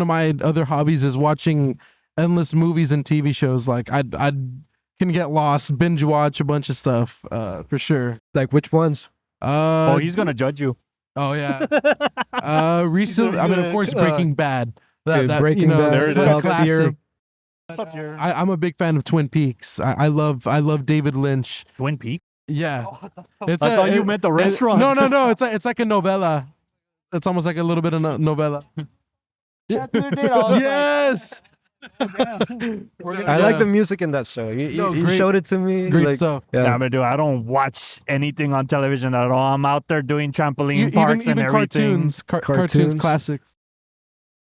my other hobbies is watching endless movies and TV shows. Like I can get lost, binge watch a bunch of stuff, for sure. Like which ones? Oh, he's gonna judge you. Oh yeah. Recently, I mean, of course, Breaking Bad. Dude, Breaking Bad, there it is. that's a top tier. classic. Stop here. I'm a big fan of Twin Peaks. I love David Lynch. Twin Peaks. Yeah, it's I thought you meant the restaurant. No. It's like a novella. It's almost like a little bit of novella. Yes, I like the music in that show. No, You great- showed it to me. great like, stuff. Yeah. Nah, but dude, I don't watch anything on television at all. I'm out there doing trampoline parks and even everything. cartoons, Cartoons. classics.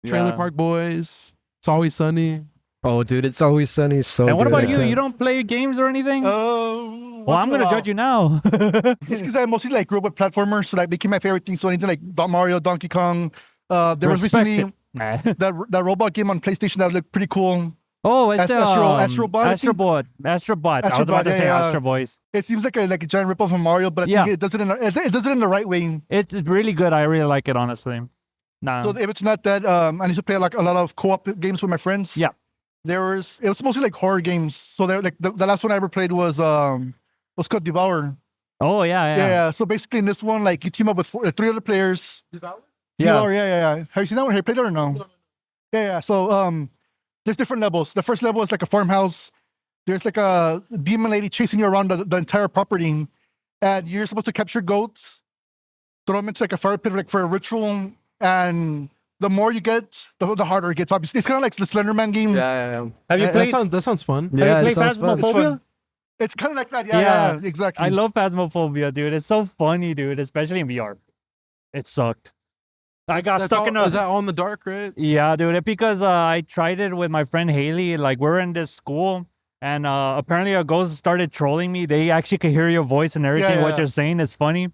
Trailer Yeah. Park Boys. It's Always Sunny. Oh, dude, it's always sunny. So. And what good. about you? Yeah. You don't play games or anything? Well, Well, I'm gonna judge you now. It's because I mostly like grew up with platformers, so that became my favorite thing. So anything like Mario, Donkey Kong. There was Respect recently Nah. that robot game on PlayStation that looked pretty cool. Oh, it's the Astrobot, I think? Astrobot. I was about Astrobot, to say yeah, yeah. Astro Boys. It seems like a giant ripoff of Mario, but I Yeah. think it does it in the right way. It's really good. I really like it, honestly. Nah. So if it's not that, I need to play like a lot of co-op games with my friends. Yeah. It was mostly like horror games. So they're like the last one I ever played was called Devour. Oh yeah. Yeah. So basically in this one, like you team up with three other players. Yeah. Devour, yeah. Have you seen that one? Have you played it or no? Yeah. So there's different levels. The first level is like a farmhouse. There's like a demon lady chasing you around the entire property, and you're supposed to capture goats, throw them into like a fire pit like for a ritual, and the more you get, the harder it gets. Obviously, it's kind of like the Slender Man game. Yeah. Have you That played? that sounds fun. Yeah, Have you it played sounds fun. It's Phasmophobia? fun. It's kind of like that. Yeah. Yeah, exactly. I love Phasmophobia, dude. It's so funny, dude. Especially in VR. It sucked. I got That's stuck all, in a. Is that all in the dark, right? Yeah, dude. It because I tried it with my friend Haley. Like we're in this school, and apparently a ghost started trolling me. They actually could hear your voice and everything. What yeah. you're saying is funny.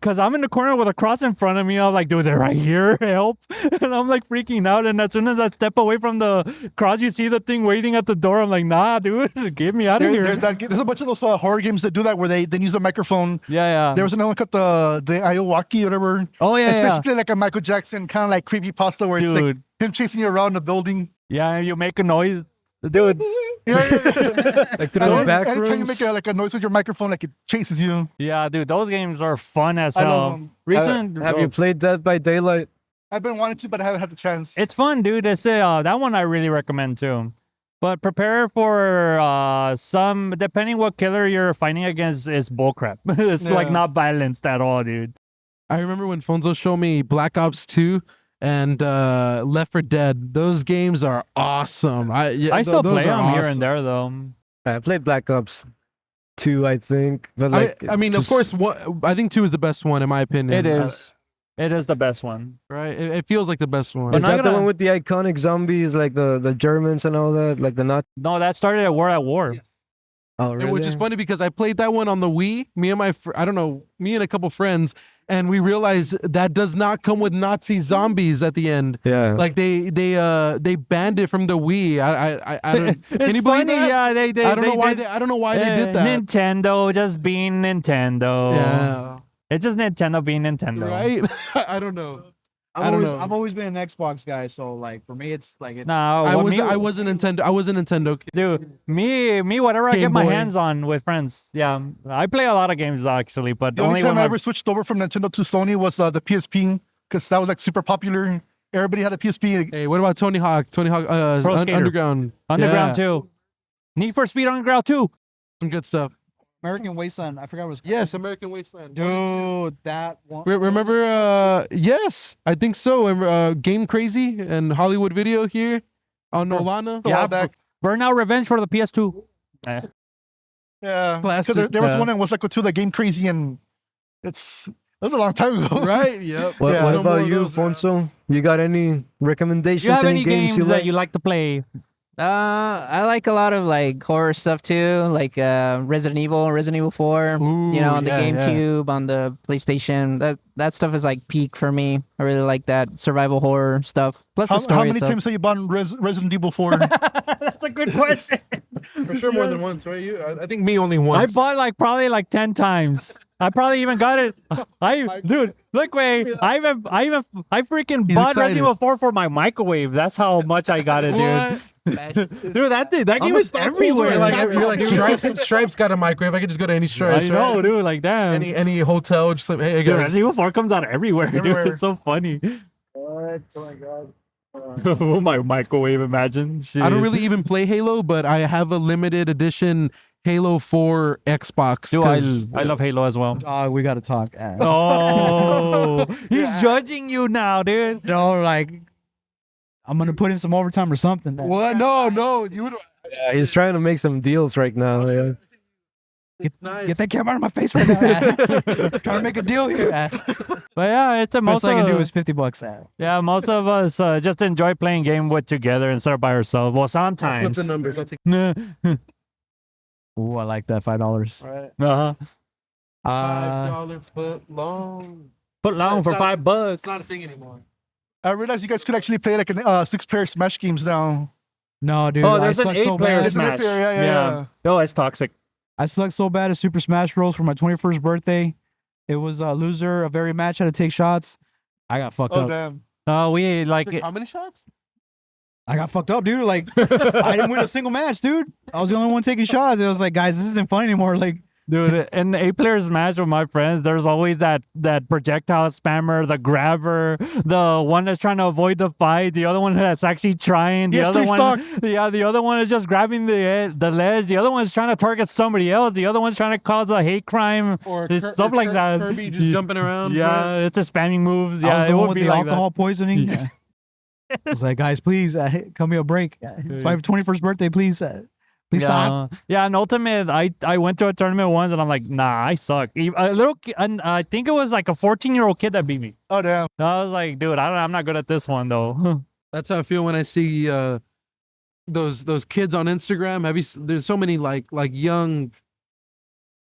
Cause I'm in the corner with a cross in front of me. I'm like, dude, they're right here. Help! And I'm like freaking out. And as soon as I step away from the cross, you see the thing waiting at the door. I'm like, nah, dude, get me out of here. There's a bunch of those horror games that do that where they use a microphone. Yeah. There was another one called the Iowaki, whatever. Oh yeah, It's yeah. basically like a Michael Jackson kind of like creepy pasta where it's like Dude. him chasing you around the building. Yeah, you make a noise. dude. Like through the back Anytime you rooms. make like a noise with your microphone, like it chases you. Yeah, dude, those games are fun as I love hell. 'em. Recent, Have you played Dead by Daylight? I've been wanting to, but I haven't had the chance. It's fun, dude. It's that one I really recommend too. But prepare for some, depending what killer you're fighting against, is bullcrap. It's like Yeah. not balanced at all, dude. I remember when Fonzo showed me Black Ops 2 and Left 4 Dead. Those games are awesome. I those still play are them here awesome. and there though. I played Black Ops 2, I think. But like, I mean, of just- course, I think 2 is the best one in my opinion. It is. It is the best one. right. It feels like the best one. But Is not that the gonna- one with the iconic zombies, like the Germans and all that? Like the not. No, that started at War at War. Oh, And really? which is funny because I played that one on the Wii. Me and I don't know, me and a couple friends, and we realized that does not come with Nazi zombies at the end. Yeah. Like they banned it from the Wii. I don't. Can It's you believe funny, that? yeah. They I don't know why did- I don't know why they did that. Nintendo just being Nintendo. Yeah. It's just Nintendo being Nintendo. Right. I don't know. I don't know. I've always been an Xbox guy, so like for me, it's like it's. No, I what was me- I was a Nintendo kid. Dude, me, whatever I Game get my Boy. hands on with friends. Yeah, I play a lot of games actually, but the only when time I my- ever switched over from Nintendo to Sony was the PSP, because that was like super popular. Everybody had a PSP. Hey, what about Tony Hawk? Tony Hawk Pro Skater. Underground. Underground Yeah, 2, Need for Speed Underground 2. some good stuff. American Wasteland. I forgot what it was. Yes, American Wasteland. Dude, that one. Remember? Yes, I think so. Game Crazy and Hollywood Video here on Nolana. A while back. Burnout Revenge for the PS2. Yeah, Classic. because there was Yeah. one that was like to the Game Crazy, and that was a long time ago. Right? Yep. What, Yeah. what No more about of you, those, man. Fonso? You got any recommendations? Do you have any games you that like? you like to play? I like a lot of like horror stuff too, like Resident Evil 4. Ooh, You know, on the yeah, yeah. GameCube, on the PlayStation. That stuff is like peak for me. I really like that survival horror stuff. Plus the How story many itself. times have you bought Resident Evil 4? That's a good question. For sure, more than once, right? I think me only I once. bought like probably like 10 times. I probably even got it. Dude, look, wait. I freaking He's bought excited. Resident Evil 4 for my microwave. That's how much I got it, dude. What? Dude, that game is everywhere. You're like Stripes got a microwave. I could just go to any I Stripes. know, right? dude. Like damn. Any hotel, just like, hey Dude, guys. Resident Evil 4 comes out everywhere, dude. Everywhere. It's so funny. What? Oh my god. Oh, my microwave, imagine. Shit. I don't really even play Halo, but I have a limited edition Halo 4 Xbox. Dude, 'cause- I love Halo as well. Dog, we gotta talk. Oh, he's judging you now, dude. No, like I'm gonna put in some overtime or something. What? No, you would. Yeah, he's trying to make some deals right now. Yeah. Get that camera out of my face right now. Trying to make a deal here. But yeah, it's a most Most I can do of, is $50. yeah, most of us just enjoy playing game with together instead of by ourselves. Well, Flip sometimes. the numbers. I'll take. Ooh, I like that $5. Right. Uh-huh. $5 foot long. Put long It's for not- $5. It's not a thing anymore. I realized you guys could actually play like an 6-player Smash games now. No, dude. Oh, I there's an suck so 8-player bad. It's an Smash. 8-player, yeah. Oh, it's toxic. I suck so bad at Super Smash Bros. For my 21st birthday. It was a loser of every match. Had to take shots. I got fucked Oh up. damn. We like it. How many shots? I got fucked up, dude. Like I didn't win a single match, dude. I was the only one taking shots. It was like, guys, this isn't fun anymore. Like, Dude, in the 8-player Smash with my friends, there's always that projectile spammer, the grabber, the one that's trying to avoid the fight, the other one that's actually trying, the He has other 3 one, stocks. the other one is just grabbing the ledge, the other one's trying to target somebody else, the other one's trying to cause a hate crime, Or stuff like that. Kirby just jumping around. Yeah, it's a spamming moves. I Yeah, was it the one would with be the like alcohol poisoning. Yeah. I was like, guys, please, cut me a break. It's my 21st birthday, please. Please stop. Yeah, and Ultimate, I went to a tournament once and I'm like, nah, I suck. A little, and I think it was like a 14-year-old kid that beat me. Oh damn. I was like, dude, I'm not good at this one though. That's how I feel when I see those kids on Instagram. There's so many like young,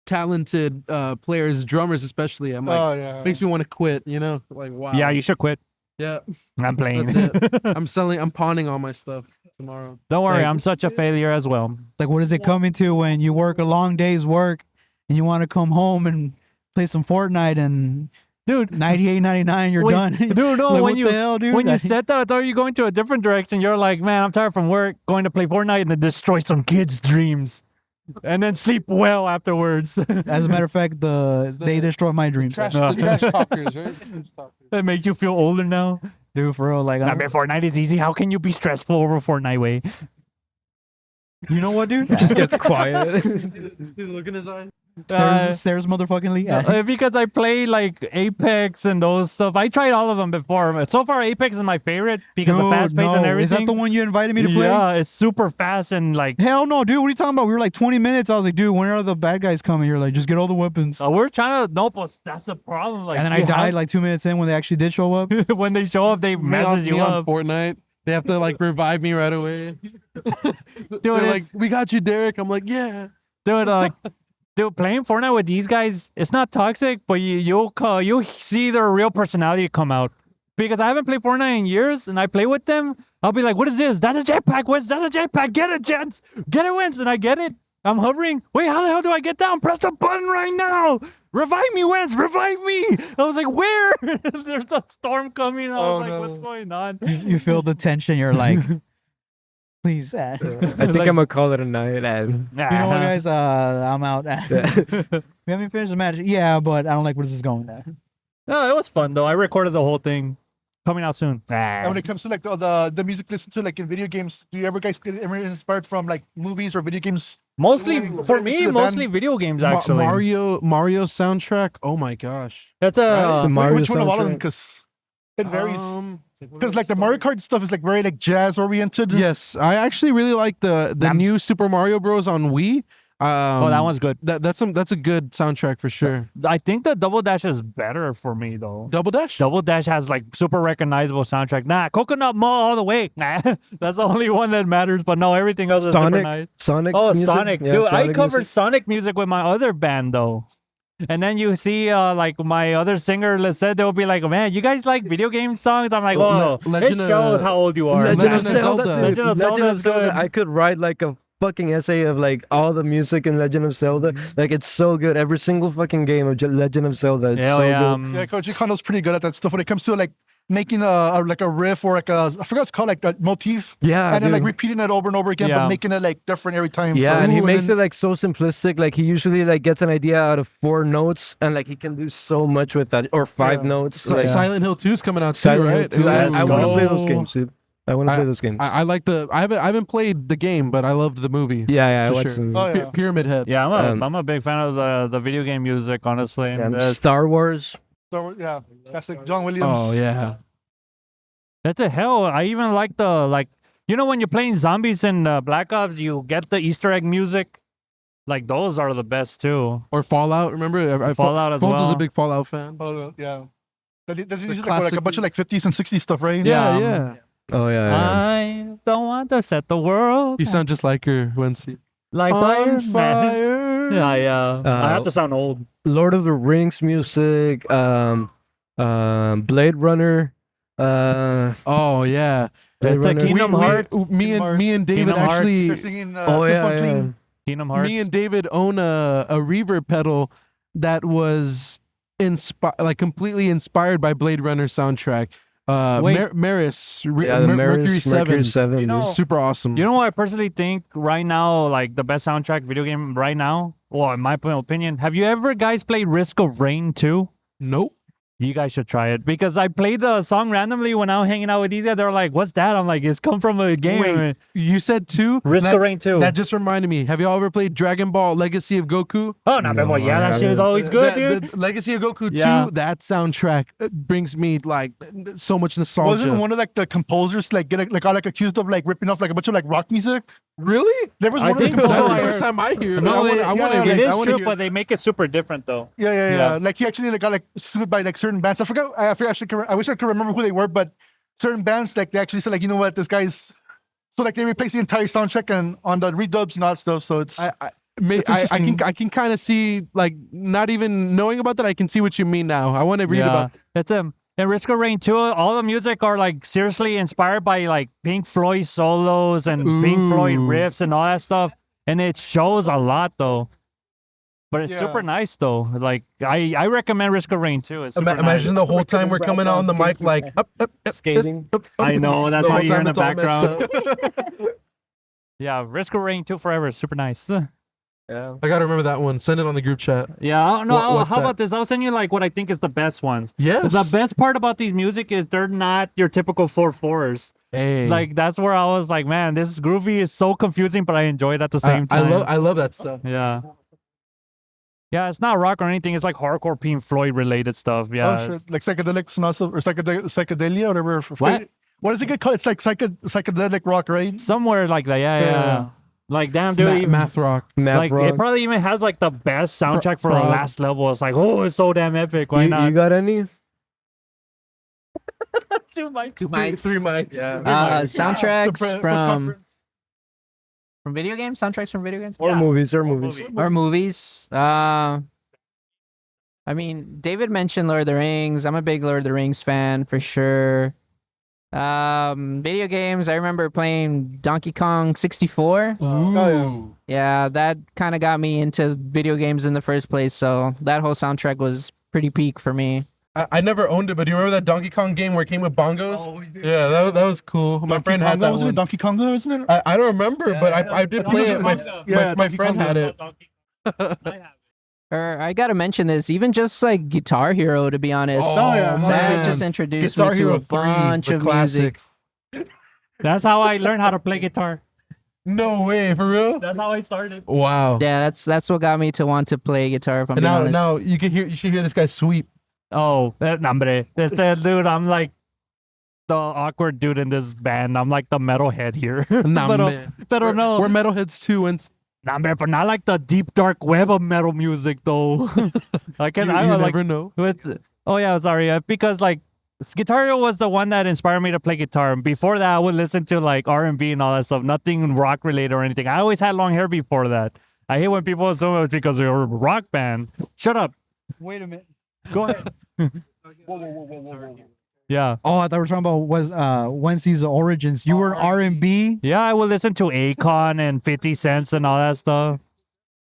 talented players, drummers especially. I'm like, Oh yeah. makes me want to quit. You know, like wow. Yeah, you should quit. Yeah, I'm playing. that's it. I'm pawning all my stuff tomorrow. Don't worry, Like- I'm such a failure as well. Like, what does it come into when you work a long day's work and you want to come home and play some Fortnite and dude. 98.99, you're done. Dude, no, Like, when what you the hell, dude? when you Like- said that, I thought you were going to a different direction. You're like, man, I'm tired from work, going to play Fortnite and then destroy some kids' dreams, and then sleep well afterwards. As a matter of fact, they destroyed my dreams. The trash talkers, right? That make you feel older now. Dude, for real, like, I mean, Fortnite is easy. How can you be stressful over Fortnite way? you know what, dude? Just gets quiet. Look in his eyes. Stairs, motherfucking yeah. Because I play like Apex and those stuff. I tried all of them before. So far, Apex is my favorite because of fast pace and everything. Is that the one you invited me to play? Yeah, it's super fast and like. Hell no, dude. What are you talking about? We were like 20 minutes. I was like, dude, when are the bad guys coming? You're like, just get all the weapons. We're trying to. Nope, but that's the problem. Like, And then I died like 2 minutes in when they actually did show up. when they show up, they message you on up. Fortnite. They have to like revive me right away. Dude, They're like, we got you, Derek. I'm like, yeah. Dude, playing Fortnite with these guys, it's not toxic, but you'll see their real personality come out. Because I haven't played Fortnite in years, and I play with them. I'll be like, "What is this? That's a jetpack. What's that's a jetpack? Get it, gents. Get it, wins." And I get it. I'm hovering. Wait, how the hell do I get down? Press the button right now. Revive me, Wentz. Revive me. I was like, where? There's a storm coming. I was like, what's going on? You feel the tension. You're like, please. I think I'm gonna call it a night. And You know what, guys? I'm out. We haven't finished the match. Yeah, but I don't like where this is going. No, it was fun though. I recorded the whole thing. Coming out soon. And when it comes to like the music listened to like in video games, do you ever guys get ever inspired from like movies or video games? Mostly Relating for to me, the mostly band? video games actually. Mario soundtrack. Oh my gosh. That's The Mario Which one of all of them? soundtrack. Because it varies. Because like the Mario Kart stuff is like very like jazz oriented. Yes, I actually really like the new Super Mario Bros. On Wii. that one's good. That's a good soundtrack for sure. I think the Double Dash is better for me though. Double Dash. Double Dash has like super recognizable soundtrack. Nah, Coconut Mall all the way. Nah, that's the only one that matters. But no, everything else is super nice. Sonic. Oh, music? Sonic, Yeah, dude! I Sonic covered music. Sonic music with my other band though. And then you see, like my other singer said, they'll be like, "Man, you guys like video game songs?" I'm like, "Oh, Legend it shows of- how old you are." Legend Legend of of Zelda. Zelda. dude. Legend of Zelda is good. I could write like a fucking essay of like all the music in Legend of Zelda. Like it's so good. Every single fucking game of Legend of Zelda. It's Hell so yeah, good. Yeah, Koji Kondo's pretty good at that stuff when it comes to like making a like a riff or like a I forgot what it's called like a motif. Yeah, And then like dude. repeating it over and over again, Yeah. but making it like different every time. Yeah, so, and he Ooh, makes and- it like so simplistic. Like he usually like gets an idea out of 4 notes, and like he can do so much with that, or 5 Yeah. notes. Si- like, Silent Hill 2 is coming out too, Silent Hill right? 2. Let's I want to play go. those games, dude. I want to play those games. I like the. I haven't played the game, but I loved the movie. yeah, I for watched sure. them. Oh, yeah. Pyramid Head. Yeah, Um, I'm a big fan of the video game music, honestly. Yeah, And and Star Wars. So, yeah, that's like John Williams. Oh yeah. that's the hell. I even like when you're playing zombies in Black Ops, you get the Easter egg music. Like those are the best too. Or Fallout. Remember? Fallout as Phones is well. a big Fallout fan. Oh, yeah. Doesn't The use like a classic- bunch of like 50s and 60s stuff, right? Yeah, Yeah. yeah. Oh yeah. I don't want to set the world You sound just like her, Wency. like On fire. fire. Yeah, yeah. I have Uh, to sound old. Lord of the Rings music. Blade Runner. Oh yeah. Blade That's the Runner. Kingdom Hearts. Me and David Kingdom Hearts. actually. Start singing, Oh Flip yeah, on yeah. Clean. Kingdom Hearts. Me and David own a reverb pedal that was completely inspired by Blade Runner soundtrack. Wait. Maris, Yeah, the Mercury Maris, 7. Mercury 7. You know- Super awesome. You know what I personally think right now, like the best soundtrack video game right now? Well, in my opinion, have you ever guys played Risk of Rain 2? Nope. You guys should try it because I played the song randomly when I was hanging out with these guys. They were like, "What's that?" I'm like, "It's come from a game." Wait, you said 2? Risk of Rain 2. That just reminded me. Have you all ever played Dragon Ball Legacy of Goku? Oh, no, but yeah, that shit is always good, dude. The Legacy of Goku 2, Yeah. that soundtrack brings me like so much nostalgia. Wasn't one of like the composers like got like accused of like ripping off like a bunch of like rock music? Really? There was I one of the think so. That's the composers. first time I hear it. No, I wanna it hear- is I wanna true, hear- but they make it super different though. Yeah. Yeah. Like he actually like, got like sued by like certain bands. I forgot. I wish I could remember who they were, but certain bands like they actually said like, you know what, this guy's. So like they replaced the entire soundtrack and on the redubs and all that stuff. So it's I It's interesting. can kind of see, like, not even knowing about that, I can see what you mean now. I want to read about. That's in Risk of Rain 2, all the music are like seriously inspired by like Pink Floyd solos and Pink Floyd Ooh. riffs and all that stuff. And it shows a lot though. But it's Yeah. super nice though. Like I recommend Risk of Rain too. It's super Imagine nice. the whole time we're coming out on the mic like up, Skating. I know, that's The why whole you're in time the it's all messed background. up. Yeah, Risk of Rain 2 forever. Super nice. Yeah. I gotta remember that one. Send it on the group chat. Yeah, What's how that? about this? I'll send you like what I think is the best ones. Yes. The best part about these music is they're not your typical 4/4s. Hey. Like that's where I was like, man, this groovy is so confusing, but I enjoy it at the same time. I love that stuff. Yeah. Yeah, it's not rock or anything. It's like hardcore Pink Floyd related stuff. Yeah. Oh shit, like psychedelics and also or psychedelia, whatever. What? What does it get called? It's like psychedelic rock, right? Somewhere like that. Yeah, yeah. Yeah. Like damn, dude. even, Math rock. Math like rock. it probably even has like the best soundtrack for the prog. last level. It's like, oh, it's so damn epic. Why you, not? you got any? Two mics. Three mics. Soundtracks The press from conference. video games. Soundtracks from video games Or Yeah. movies, or movies. or movies. I mean, David mentioned Lord of the Rings. I'm a big Lord of the Rings fan for sure. Video games. I remember playing Donkey Kong 64. Oh, Yeah, that kind of got me into video games in the first place. So that whole soundtrack was pretty peak for me. I never owned it, but do you remember that Donkey Kong game where it came with bongos? Yeah, that was cool. My friend had that wasn't one. it Donkey Kong, isn't it? I don't remember, but I did play it. My Donkey friend Kong. had it. Or I gotta mention this, even just like Guitar Hero, to be honest. Oh, yeah, that man. just introduced Guitar me to Hero a 3, bunch the of music. classics. That's how I learned how to play guitar. No way, for real? That's how I started. Wow. Yeah, that's what got me to want to play guitar. If I'm And being now, honest. now you should hear this guy sweep. Oh, hombre. This dude, I'm like the awkward dude in this band. I'm like the metalhead here. Nah, pero, man. pero no. We're metalheads too, and Nah, man, but not like the deep dark web of metal music though. I can you I like never know. oh yeah, sorry. Because like Guitar Hero was the one that inspired me to play guitar. Before that, I would listen to like R&B and all that stuff. Nothing rock related or anything. I always had long hair before that. I hate when people assume it was because they were a rock band. Shut up. Wait a minute. Go ahead. Yeah. Oh, I thought we were talking about Wednesday's origins. You were R&B. Yeah, I would listen to Akon and 50 Cents and all that stuff.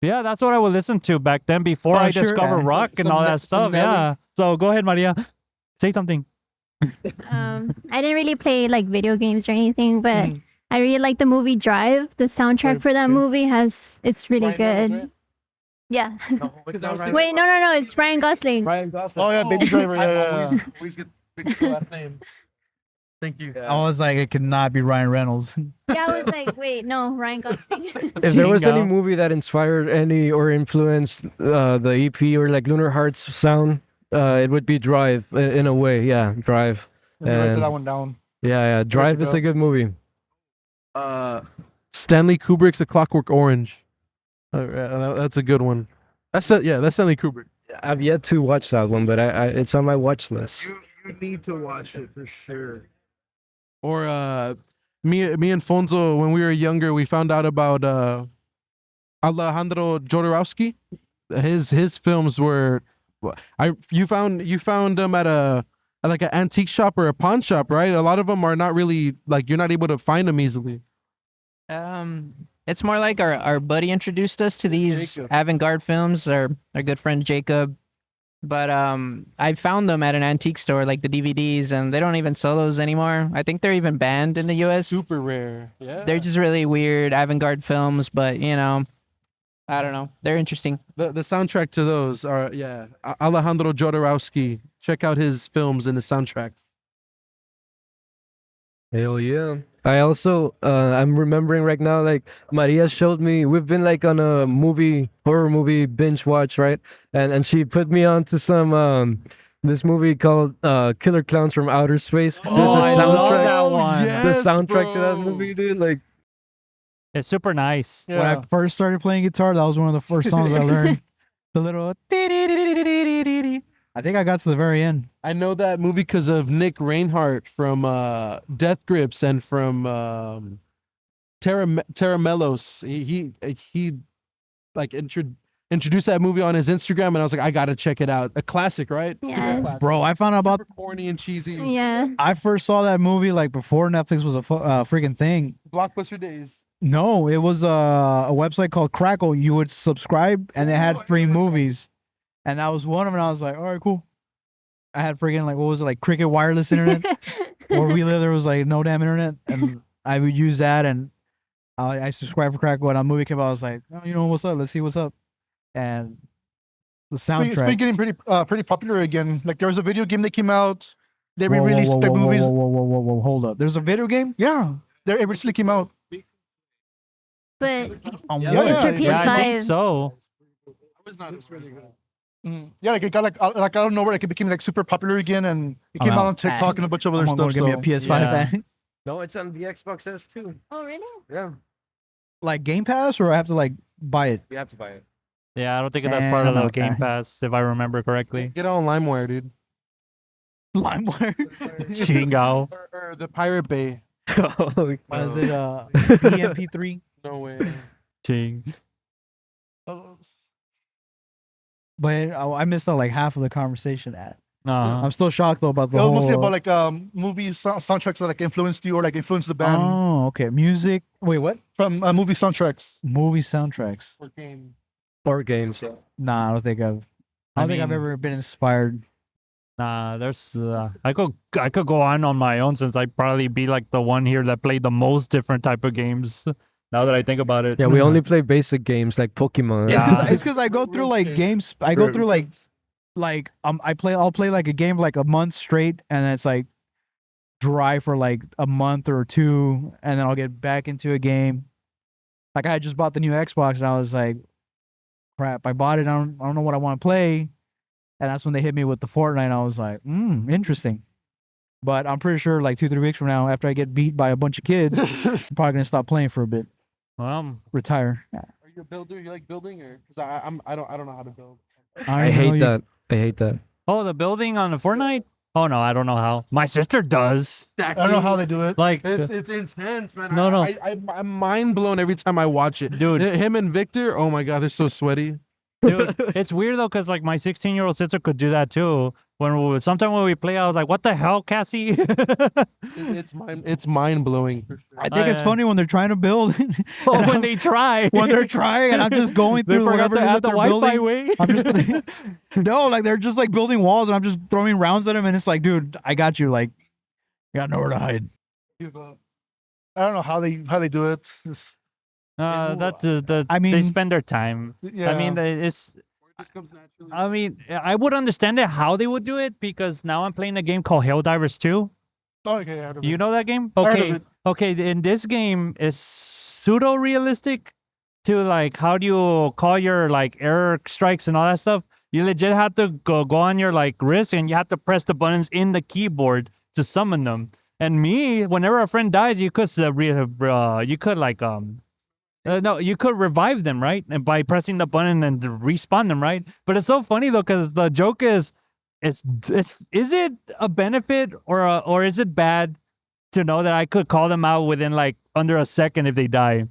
Yeah, that's what I would listen to back then before Oh, I sure. discovered Yeah. rock and all that stuff. Yeah. So go ahead, Maria. Say something. I didn't really play like video games or anything, but I really like the movie Drive. The soundtrack for that movie it's really good. Yeah. Wait, no, it's Ryan Gosling. Oh yeah, Baby Driver. Yeah. Always get the last name. Thank you. I was like, it could not be Ryan Reynolds. Yeah, I was like, wait, no, Ryan Gosling. If there was any Jingo. movie that inspired any or influenced the EP or like Lunar Heart's sound, it would be Drive in a way. Yeah, Drive. Let me write And- that one down. Yeah, Drive is go. a good movie. Stanley Kubrick's A Clockwork Orange. That's a good one. That's Stanley Kubrick. I've yet to watch that one, but it's on my watch list. You need to watch it for sure. Or me and Fonzo, when we were younger, we found out about Alejandro Jodorowsky. His films were you found them at like an antique shop or a pawn shop, right? A lot of them are not really like you're not able to find them easily. It's more like our buddy introduced us to these avant-garde films, our good friend Jacob. But I found them at an antique store, like the DVDs, and they don't even sell those anymore. I think they're even banned in the US. Super rare. Yeah. They're just really weird avant-garde films, but you know, I don't know. They're interesting. The soundtrack to those are Alejandro Jodorowsky. Check out his films and his soundtracks. Hell yeah. I also, I'm remembering right now, like, Maria showed me, we've been, like, on a horror movie binge watch, right? And she put me on to some, this movie called Killer Clowns from Outer Space. Oh, I love that one. The soundtrack to that bro. movie, dude, like, It's super nice. Yeah. When I first started playing guitar, that was one of the first songs I learned. The little. I think I got to the very end. I know that movie because of Nick Reinhardt from Death Grips and from Terra Melos. He like introduced that movie on his Instagram, and I was like, I gotta check it out. A classic, right? It's a Yes. classic. Bro, I found out about. Super corny and cheesy. Yeah. I first saw that movie like before Netflix was a freaking thing. Blockbuster days. No, it was a website called Crackle. You would subscribe and they had free movies, and that was one of them. And I was like, all right, cool. I had freaking like what was it, like Cricket wireless internet? Where we live, there was like no damn internet, and I would use that, and I subscribed for Crackle. And a movie came out, I was like, oh, you know what's up? Let's see what's up. And the It's been soundtrack. getting pretty popular again. Like there was a video game that came out. They re-released the movies. Whoa, hold up. There's a video game Yeah, it recently came out. But on Yeah, what? it's for yeah, Yeah, I think PS5. so. Yeah, like it got like out of nowhere, like it became like super popular again, and it came I'm out out. on TikTok and a bunch of other I'm gonna stuff. give me a So PS5 Yeah. then. No, it's on the Xbox S too. Oh, really? Yeah, Like Game Pass, or I have to like buy it. you have to buy it. Yeah, I don't think that's part of Damn, the okay. Game Pass, if I remember correctly. Get on LimeWire, dude. LimeWire. Chingao. Or the Pirate Bay. Oh, What is it? BMP3. No way. Ching. But I missed out like half of the conversation. Uh, I'm still shocked though about the it was whole. mostly about like movies soundtracks that like influenced you or like influenced the band Oh, okay. Music. Wait, what? from movie soundtracks. Movie soundtracks. Or game. or games. Yeah. Nah, I don't think I've. I I don't think I've mean- ever been inspired. Nah, there's I could go on my own, since I'd probably be like the one here that played the most different type of games. Now that I think about it. Yeah, we only play basic games like Pokemon. Yeah. It's because I go through like games. I go through like I'll play like a game like a month straight, and then it's like dry for like a month or two, and then I'll get back into a game. Like I had just bought the new Xbox, and I was like, crap, I bought it. I don't know what I want to play. And that's when they hit me with the Fortnite. I was like, interesting. But I'm pretty sure like 2-3 weeks from now, after I get beat by a bunch of kids, I'm probably gonna stop playing for a bit, retire. Are you a builder? You like building, or because I don't know how to build. I hate that. I hate that. Oh, the building on the Fortnite? Oh no, I don't know how. My sister does. I don't know how they do it. Like, It's intense, man. No, no. I'm mind blown every time I watch it, Dude. Him and Victor, oh my god, they're so sweaty. dude, it's weird though, because like my 16-year-old sister could do that too. Sometimes when we play, I was like, "What the hell, Cassie?" It's mind blowing. I think it's funny when they're trying to build. Oh, when they try, when they're trying, and I'm just going they through forgot whatever to it is add that the they're Wi-Fi building. way. I'm just no, like they're just like building walls, and I'm just throwing rounds at them, and it's like, dude, I got you. Like, you got nowhere to hide. I don't know how they do it. It's, That's I mean- they spend their time. yeah. I mean, it's. It just comes naturally. I mean, I would understand it how they would do it, because now I'm playing a game called Helldivers 2. oh, okay, I heard of You it. know that game? I heard of Okay. it. Okay, in this game is pseudo realistic to like how do you call your like air strikes and all that stuff. You legit have to go on your like wrist, and you have to press the buttons in the keyboard to summon them. And me, whenever a friend dies, you could you could revive them, right? And by pressing the button and respawn them, right? But it's so funny though, because the joke is is it a benefit or is it bad to know that I could call them out within like under a second if they die?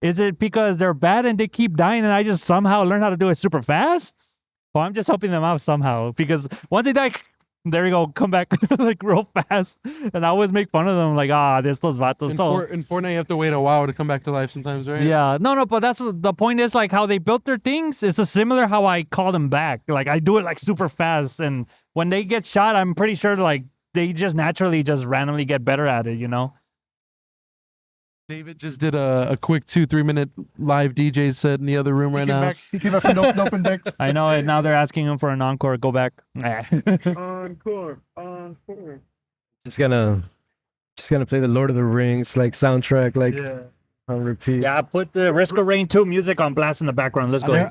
Is it because they're bad and they keep dying and I just somehow learn how to do it super fast? Well, I'm just helping them out somehow, because once they die, there you go, come back like real fast. And I always make fun of them, like, this those vatos. In Fortnite, you have to wait a while to come back to life sometimes, right? Yeah, no, but that's what the point is. Like how they built their things is a similar how I call them back. Like I do it like super fast, and when they get shot, I'm pretty sure like they just naturally just randomly get better at it. You know? David just did a quick 2-3 minute live DJ set in the other room right now. He came back from open decks. I know it. Now they're asking him for an encore. Go back. Encore. Just gonna play the Lord of the Rings like soundtrack like on repeat. Yeah, put the Risk of Rain 2 music on blast in the background. Let's go.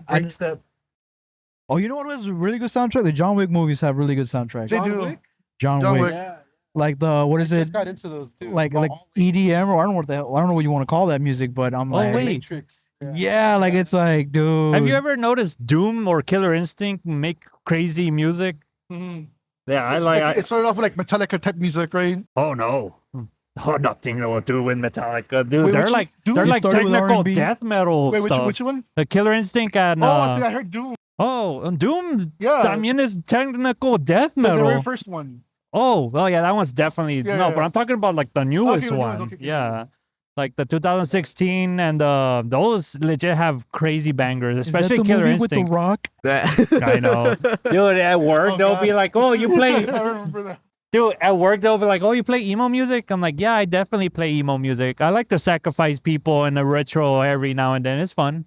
Oh, you know what was a really good soundtrack? The John Wick movies have really good soundtracks. They do. John John Wick. Wick. Yeah. Like the what is I it? just got into those too. Like All EDM, or I don't know what the hell, I don't know what you want to call that music, but I'm Oh, like, wait. Matrix. yeah, like it's like, dude. Have you ever noticed Doom or Killer Instinct make crazy music? Mhm. Yeah, I like. It started off with like Metallica type music, right? Oh no. Oh, nothing to do with Metallica, dude. Wait, they're which- like Doom? they're You like started with technical R&B? death metal Wait, stuff. which one? The Killer Instinct and I think I heard Doom. and Doom. Yeah. También is technical death The metal. very first one. Oh, well, yeah, that one's definitely Yeah, no. yeah. But I'm talking about like the newest the newest, one. okay. Yeah, Like the 2016 and those legit have crazy bangers, Is that especially the Killer movie with The Instinct. Rock? I know, dude. At work, Oh, they'll God. be like, "Oh, you play." I remember that. Dude, at work they'll be like, "Oh, you play emo music?" I'm like, "Yeah, I definitely play emo music. I like to sacrifice people in the retro every now and then. It's fun."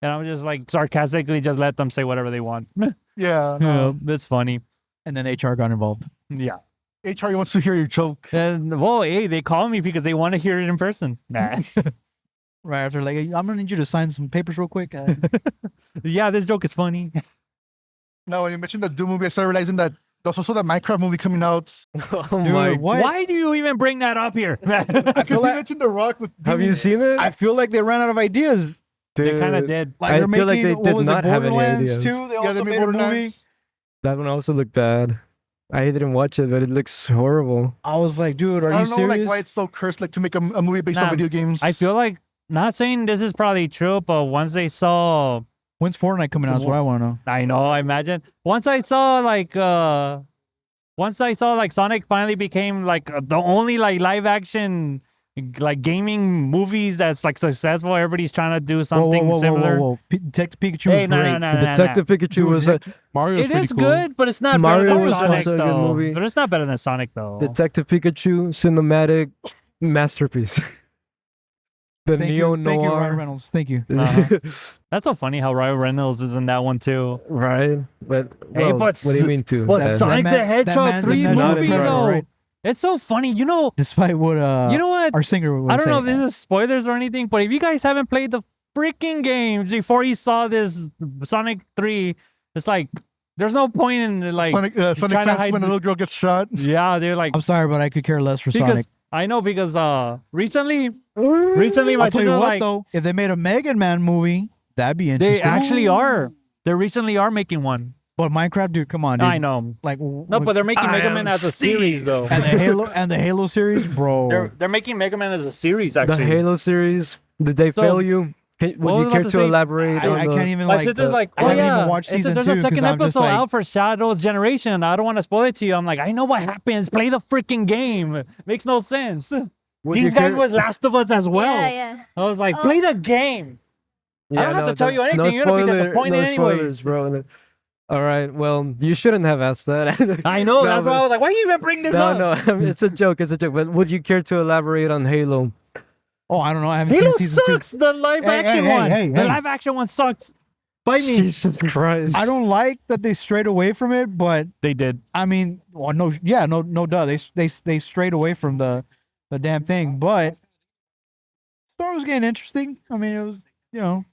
And I'm just like sarcastically just let them say whatever they want. Yeah. Yeah, that's funny. And then HR got involved. Yeah. HR wants to hear your joke. And well, hey, they call me because they want to hear it in person. Nah. Right after, like, I'm gonna need you to sign some papers real quick. Yeah, this joke is funny. No, when you mentioned the Doom movie, I started realizing that there's also that Minecraft movie coming out. Oh Dude, my! what? Why do you even bring that up here? Because you like- mentioned The Rock with Have Doom. you seen it? I feel like they ran out of ideas. They kind of Dude, did. Like I they're feel like making, they what did was not it, have any Borderlands ideas. 2? They Yeah, also they made made a movie. Borderlands. That one also looked bad. I didn't watch it, but it looks horrible. I was like, dude, are I you don't know serious? like why it's so cursed like to make a movie based Nah, on video games. I feel like, not saying this is probably true, but once they saw, When's Fortnite coming out? That's what I want to know. I know, I imagine, once I saw like Sonic finally became like the only like live action like gaming movies that's like successful. Everybody's trying to do something similar. Whoa. Detective Pikachu Hey, was no, great. no, no, no, Detective no. Pikachu was a Mario's It pretty is cool. good, but it's not Mario better than was Sonic also a good though. movie. But it's not better than Sonic though. Detective Pikachu cinematic masterpiece. The Thank neo you, Ryan noir. Reynolds. Thank you. Uh-huh. That's so funny how Ryan Reynolds is in that one too. Right, but Hey, well, but what do you mean to? But That- Sonic that the man- that Hedgehog man's 3 a natural movie predator, though. right? It's so funny. You know Despite what you know what? our singer would I don't say. know if this is spoilers or anything, but if you guys haven't played the freaking games before you saw this Sonic 3, it's like there's no point in like Sonic trying to fans hide when a little girl gets shot. yeah, they're like I'm sorry, but I could care less for because Sonic. I know because recently my I'll tell you sister what, was like though, if they made a Mega Man movie, that'd be they interesting. actually are. They recently are making one. But Minecraft, dude, come on, dude. I know. Like, No, but they're making Mega Man as a series though. and the Halo series, bro. They're making Mega Man as a series The actually. Halo series. Did they So, fail you? what Would was you I care about to to say? elaborate on I the- can't even My like. sister's like, I oh haven't yeah, even watched season there's 2 a second 'cause I'm just episode like, out for Shadow's Generation. I don't want to spoil it to you. I'm like, I know what happens. Play the freaking game. Makes no sense. Would you These guys care- was Last of Us as well. Yeah. I was like, Oh. play the game. I don't have to tell you that's- anything. You're gonna be disappointed no spoilers, anyways. bro. All right, well, you shouldn't have asked that. I know. No, that's why but- I was like, why you even bring this No, up? no, it's a joke. It's a joke. But would you care to elaborate on Halo? oh, I don't know. I haven't Halo seen season sucks. The live Hey, action hey, one. hey, The hey. live action one sucks. Bite me. Jesus Christ! 2. I don't like that they strayed away from it, but They did. I mean, well, no, duh. They strayed away from the damn thing, but story was getting interesting. I mean, it was, you know,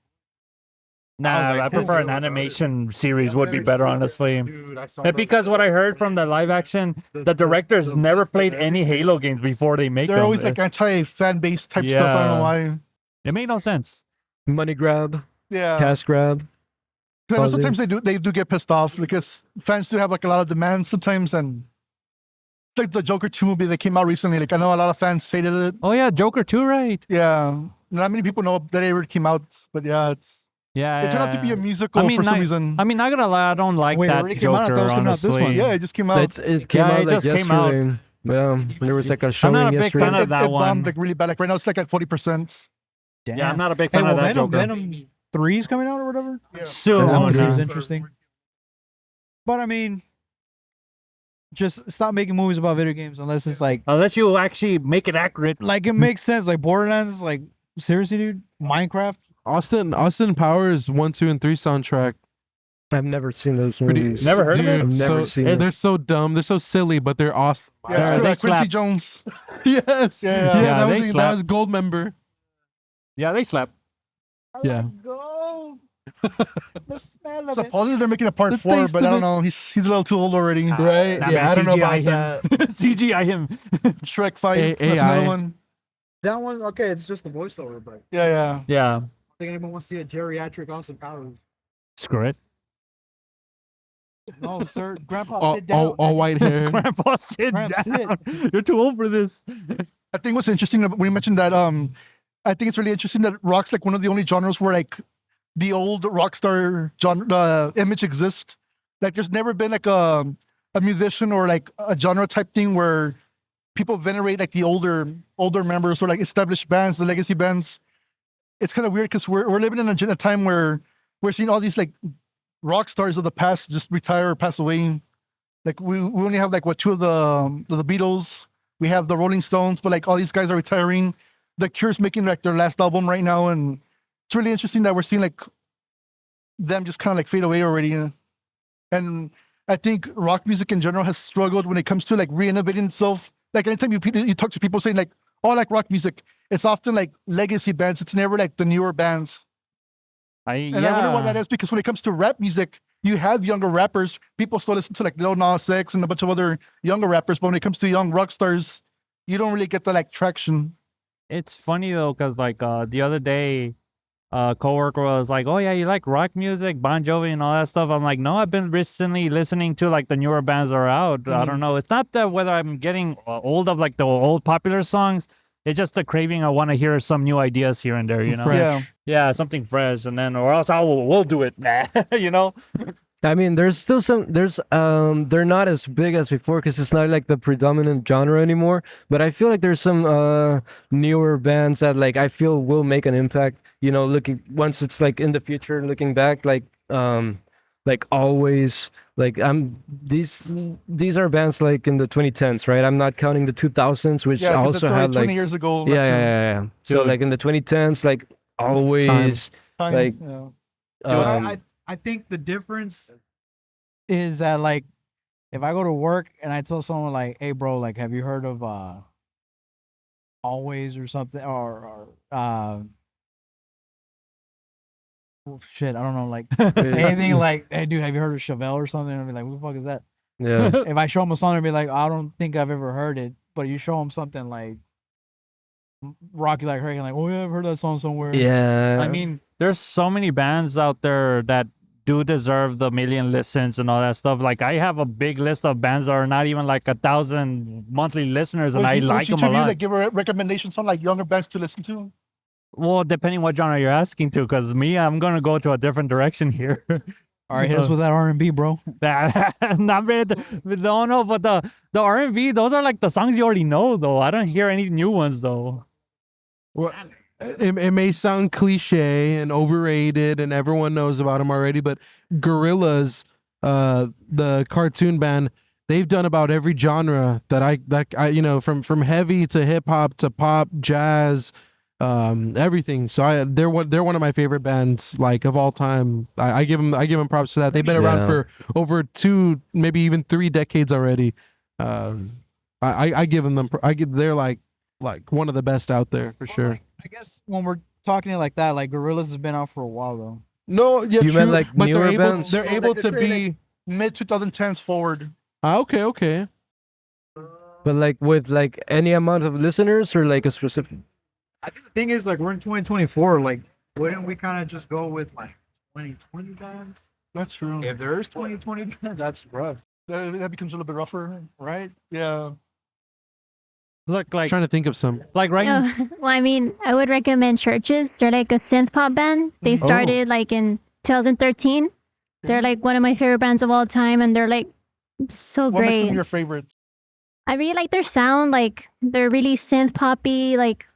Nah, I prefer an animation series would be better, honestly. And because what I heard from the live action, the directors never played any Halo games before they make They're them. always like anti-fan base type stuff. I don't know why. It made no sense. Money grab, Yeah. cash grab. 'Cause I know Probably. sometimes they do get pissed off because fans do have like a lot of demands sometimes, and it's like the Joker 2 movie that came out recently. Like I know a lot of fans hated it. Oh yeah, Joker 2, right? Yeah, not many people know that it ever came out, but yeah, Yeah. it turned out to be a musical I mean, for some not- reason. I mean, not gonna lie, I don't like Wait, it that already came out? I thought Joker, it was coming out this honestly. one. Yeah, it just came out. It came Yeah, out it like just came out. yesterday. Yeah, there was like a showing not a big yesterday. fan of that it bombed one. like really bad. Like right now, it's like at 40%. damn. Yeah, I'm not a big Hey, fan well, of that Venom, Joker. Venom 3 is coming out or whatever. Soon. That one yeah. seems interesting. But I mean, just stop making movies about video games unless it's Unless you actually make it accurate. like it makes sense. Like Borderlands, like seriously, dude. Minecraft. Austin Powers 1, 2, and 3 soundtrack. I've never seen those Pretty, movies. Never heard of it? I've never so, seen it. They're so dumb. They're so silly, but they're awesome. Yeah, it's Yeah, cool. they Like Quincy slap. Jones. Yes. Yeah, Yeah, that they was slap. that was gold member. Yeah, they slap. Yeah. Go. The smell of it. Supposedly they're making a part The 4, taste but of I don't it. know. He's a little too old already. Right? Nah, Yeah, man, I don't know CGI about him. that. CGI him. Shrek 5. A- That's AI. another one. That one, okay, it's just the voiceover, but Yeah, yeah. Yeah. I think anyone wants to see a geriatric Austin Powers. Screw it. No, sir. Grandpa, All, sit down. all white hair. Grandpa, sit Grandpa, down. You're too old for this. I think what's interesting when you mentioned that, I think it's really interesting that rock's like one of the only genres where like the old rock star genre image exists. Like there's never been like a musician or like a genre type thing where people venerate like the older members or like established bands, the legacy bands. It's kind of weird because we're living in a time where we're seeing all these like rock stars of the past just retire or pass away. Like we only have like what, two of the Beatles. We have the Rolling Stones, but like all these guys are retiring. The Cure's making like their last album right now, and it's really interesting that we're seeing like them just kind of like fade away already. And I think rock music in general has struggled when it comes to like re-innovating itself. Like anytime you talk to people saying like, oh, I like rock music, it's often like legacy bands. It's never like the newer bands. And I wonder why that is, because when it comes to rap music, you have younger rappers. People still listen to like Lil Nas X and a bunch of other younger rappers. But when it comes to young rock stars, you don't really get the like traction. It's funny though, because like the other day, a coworker was like, "Oh yeah, you like rock music, Bon Jovi and all that stuff." I'm like, "No, I've been recently listening to like the newer bands that are out. I don't know. It's not that whether I'm getting old of like the old popular songs. It's just the craving. I want to hear some new ideas here and there. You know, Yeah. yeah, something fresh, and then or else we'll do it. You know." I mean, there's still they're not as big as before because it's not like the predominant genre anymore. But I feel like there's some newer bands that like I feel will make an impact. You know, looking once it's like in the future, looking back, like always, like these are bands like in the 2010s, right? I'm not counting the 2000s, which Yeah, 'cause also it's already had 20 like years ago. yeah. So Dude. like in the 2010s, like always, Time, like yeah. I think the difference is that like if I go to work and I tell someone like, "Hey, bro, like, have you heard of Always or something or well, shit, I don't know, like anything like, hey, dude, have you heard of Chevelle or something?" I'll be like, "Who the fuck is that?" yeah. If I show them a song, they'll be like, "I don't think I've ever heard it." But you show them something like Rocky Like Hurricane, like, "Oh yeah, I've heard that song somewhere." Yeah. I mean, there's so many bands out there that do deserve the million listens and all that stuff. Like I have a big list of bands that are not even like 1,000 monthly listeners, and I like them a lot. Like give a recommendations on like younger bands to listen to. Well, depending what genre you're asking to, because me, I'm gonna go to a different direction here. All right, hit us with that R&B, bro. Not very, no, but the R&B, those are like the songs you already know, though. I don't hear any new ones, though. Well, it may sound cliche and overrated, and everyone knows about them already, but Gorillaz, the cartoon band, they've done about every genre that I you know, from heavy to hip hop to pop, jazz, everything. So they're one of my favorite bands like of all time. I give them props for that. They've been around for over 2, maybe even 3 decades already. I give them they're like one of the best out there for sure. I guess when we're talking like that, like Gorillaz has been out for a while though. No, yeah, You true, meant, like, but newer bands? they're able to Like, be mid 2010s forward. okay. But like with like any amount of listeners or like a specific. I think the thing is like we're in 2024. Like, wouldn't we kind of just go with like 2020 bands? That's true. If there's 2020 bands, that's rough, That becomes a little bit rougher, right? yeah. Look, like Trying to think of some. right now. Oh, well, I mean, I would recommend Churches. They're like a synth pop band. They started like in 2013. They're like one of my favorite bands of all time, and they're like so What makes them great. your favorite? I really like their sound. Like they're really synth poppy. Like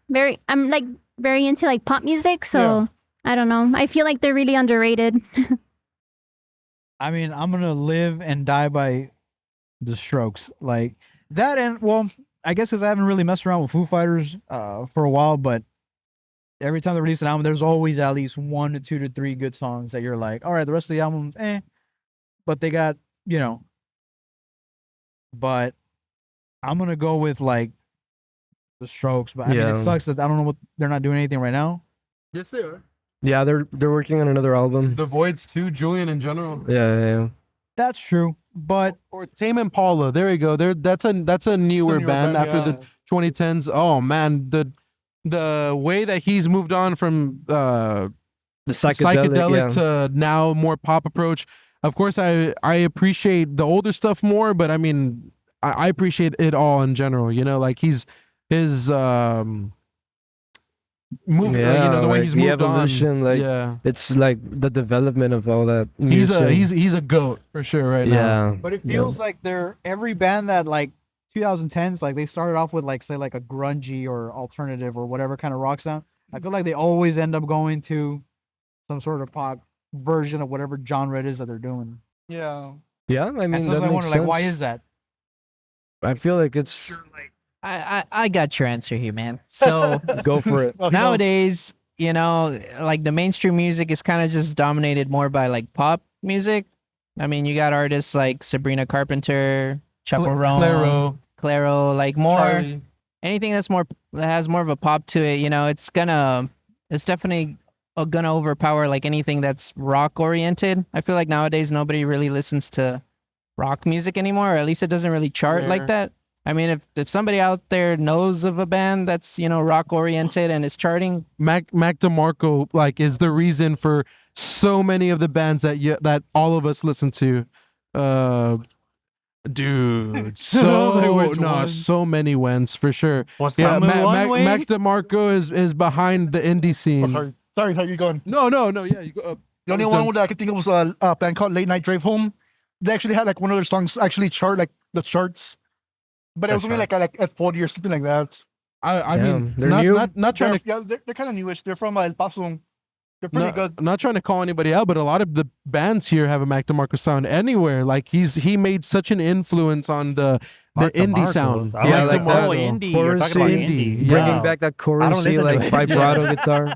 I'm like very into like pop music. So I don't know. I feel like they're really underrated. I mean, I'm gonna live and die by the Strokes, like that. And well, I guess because I haven't really messed around with Foo Fighters for a while, but every time they release an album, there's always at least 1 to 2 to 3 good songs that you're like, all right, the rest of the album's but they got, you know. But I'm gonna go with like the Strokes. But I mean, it sucks that I don't know what they're not doing anything right now. Yes, they are. Yeah, they're working on another album. The Voids too, Julian in general. Yeah. That's true, but Or Tame Impala. There you go. That's a newer newer band band, after yeah. the 2010s. Oh man, the way that he's moved on from The psychedelic to now more pop approach. Of course, I appreciate the older stuff more, but I mean, I appreciate it all in general. You know, like his move, Yeah, you know, the way like he's the moved evolution, on. like, yeah, It's like the development of all that. he's music. a goat for sure right now. Yeah. it feels like they're every band that like 2010s, like they started off with like say like a grungy or alternative or whatever kind of rock sound. I feel like they always end up going to some sort of pop version of whatever genre it is that they're doing. Yeah. Yeah, I And mean that sometimes I makes wonder sense. like why is that? I feel like it's I got your answer here, man. So go for it. Oh, he knows. nowadays, you know, like the mainstream music is kind of just dominated more by like pop music. I mean, you got artists like Sabrina Carpenter, Chaperone, Claro, like more Charlie. anything that's more that has more of a pop to it. You know, it's definitely gonna overpower like anything that's rock oriented. I feel like nowadays nobody really listens to rock music anymore, or at least it doesn't really chart Rare. like that. I mean, if somebody out there knows of a band that's, you know, rock oriented and is charting, Mac DeMarco like is the reason for so many of the bands that all of us listen to. Dude, Which one? so many wins for sure. What's Yeah, that one way? Mac DeMarco is behind the indie Oh, scene. sorry, how you going? No, yeah, you go. The only one that I could think of was a band called Late Night Drive Home. They actually had like one of their songs actually chart like the charts, but it was only like at 40 or something like that. I Damn, mean, they're new? not trying to They're kind of newish. They're from El Paso. They're pretty good. I'm not trying to call anybody out, but a lot of the bands here have a Mac DeMarco sound anywhere. Like he made such an influence on the indie sound. I Yeah, like like the that. oh, indie. You're talking about Chorusy, indie. bringing Yeah. back that I don't chorusy listen to like it. vibrato guitar.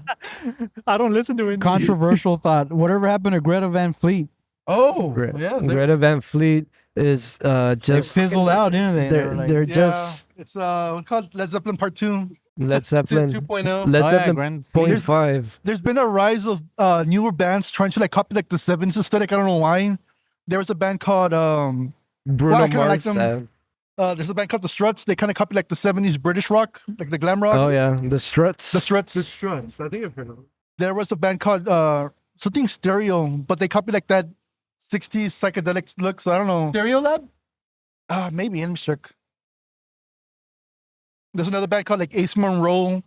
I don't listen to indie. Controversial thought. Whatever happened to Greta Van Fleet? Oh, Gre- yeah. Greta Van Fleet is They just fizzled out, didn't they? they're, like, they're Yeah, just it's called Led Zeppelin Part 2. Led Zeppelin. 2.0. Led Oh, yeah, Zeppelin Grand point There's- five. There's been a rise of newer bands trying to like copy like the 70s aesthetic. I don't know why. There was a band called Bruno I kinda like Mars. them. There's a band called the Struts. They kind of copy like the 70s British rock, like the glam rock. Oh yeah, the Struts. The Struts. The Struts. I think I've heard of it. There was a band called something Stereo, but they copied like that 60s psychedelic look. So I don't know. Stereo Lab? Maybe. Let me check. There's another band called like Ace Monroe.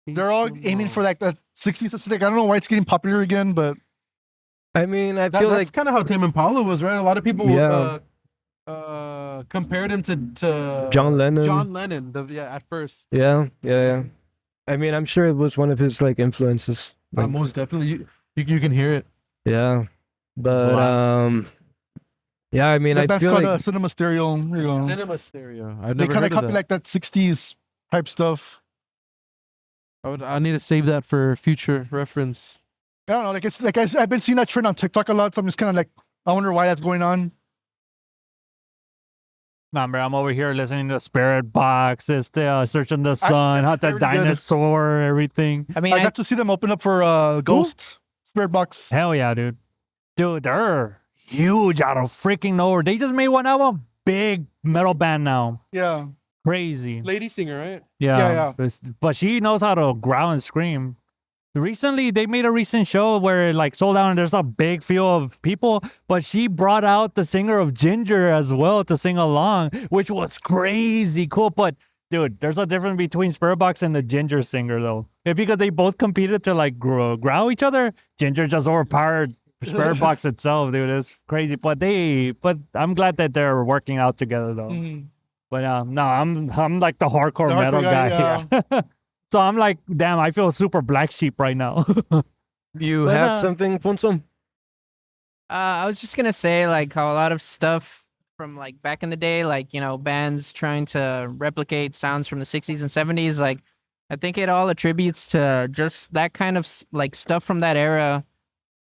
They're all aiming for like that 60s aesthetic. I don't know why it's getting popular again, but I mean, I feel That's like kind of how Tame Impala was, right? A lot of people Yeah. compared him to John Lennon. John Lennon, at first. yeah. I mean, I'm sure it was one of his like influences. Like, Most definitely. You can hear it. yeah, but Wow. yeah. I mean, that I band's feel called like Cinema Stereo. There you go. Cinema Stereo. I've They never kind heard of of copy that. like that 60s type stuff. I need to save that for future reference. I don't know. Like it's like I've been seeing that trend on TikTok a lot. So I'm just kind of like, I wonder why that's going on. Nah, bro, I'm over here listening to Spirit Box, Searching the Sun, How the pretty good. Dinosaur, everything. I mean, I got to see them open up for Ghost Spirit Box. Hell yeah, dude. Dude, they're huge out of freaking nowhere. They just made one album. Big metal band now. Yeah. Crazy. Lady singer, right? Yeah. But she knows how to growl and scream. Recently, they made a recent show where it like sold out and there's a big field of people, but she brought out the singer of Ginger as well to sing along, which was crazy cool. But dude, there's a difference between Spirit Box and the Ginger singer though. Because they both competed to like growl each other, Ginger just overpowered Spirit Box itself, dude. It's crazy. But I'm glad that they're working out together though. Mhm. But no, I'm like the hardcore The metal hardcore guy. guy, Yeah. So I'm like, damn, I feel super black sheep right now. you But, had something, Fonso. I was just gonna say like how a lot of stuff from like back in the day, like, you know, bands trying to replicate sounds from the 60s and 70s, like I think it all attributes to just that kind of like stuff from that era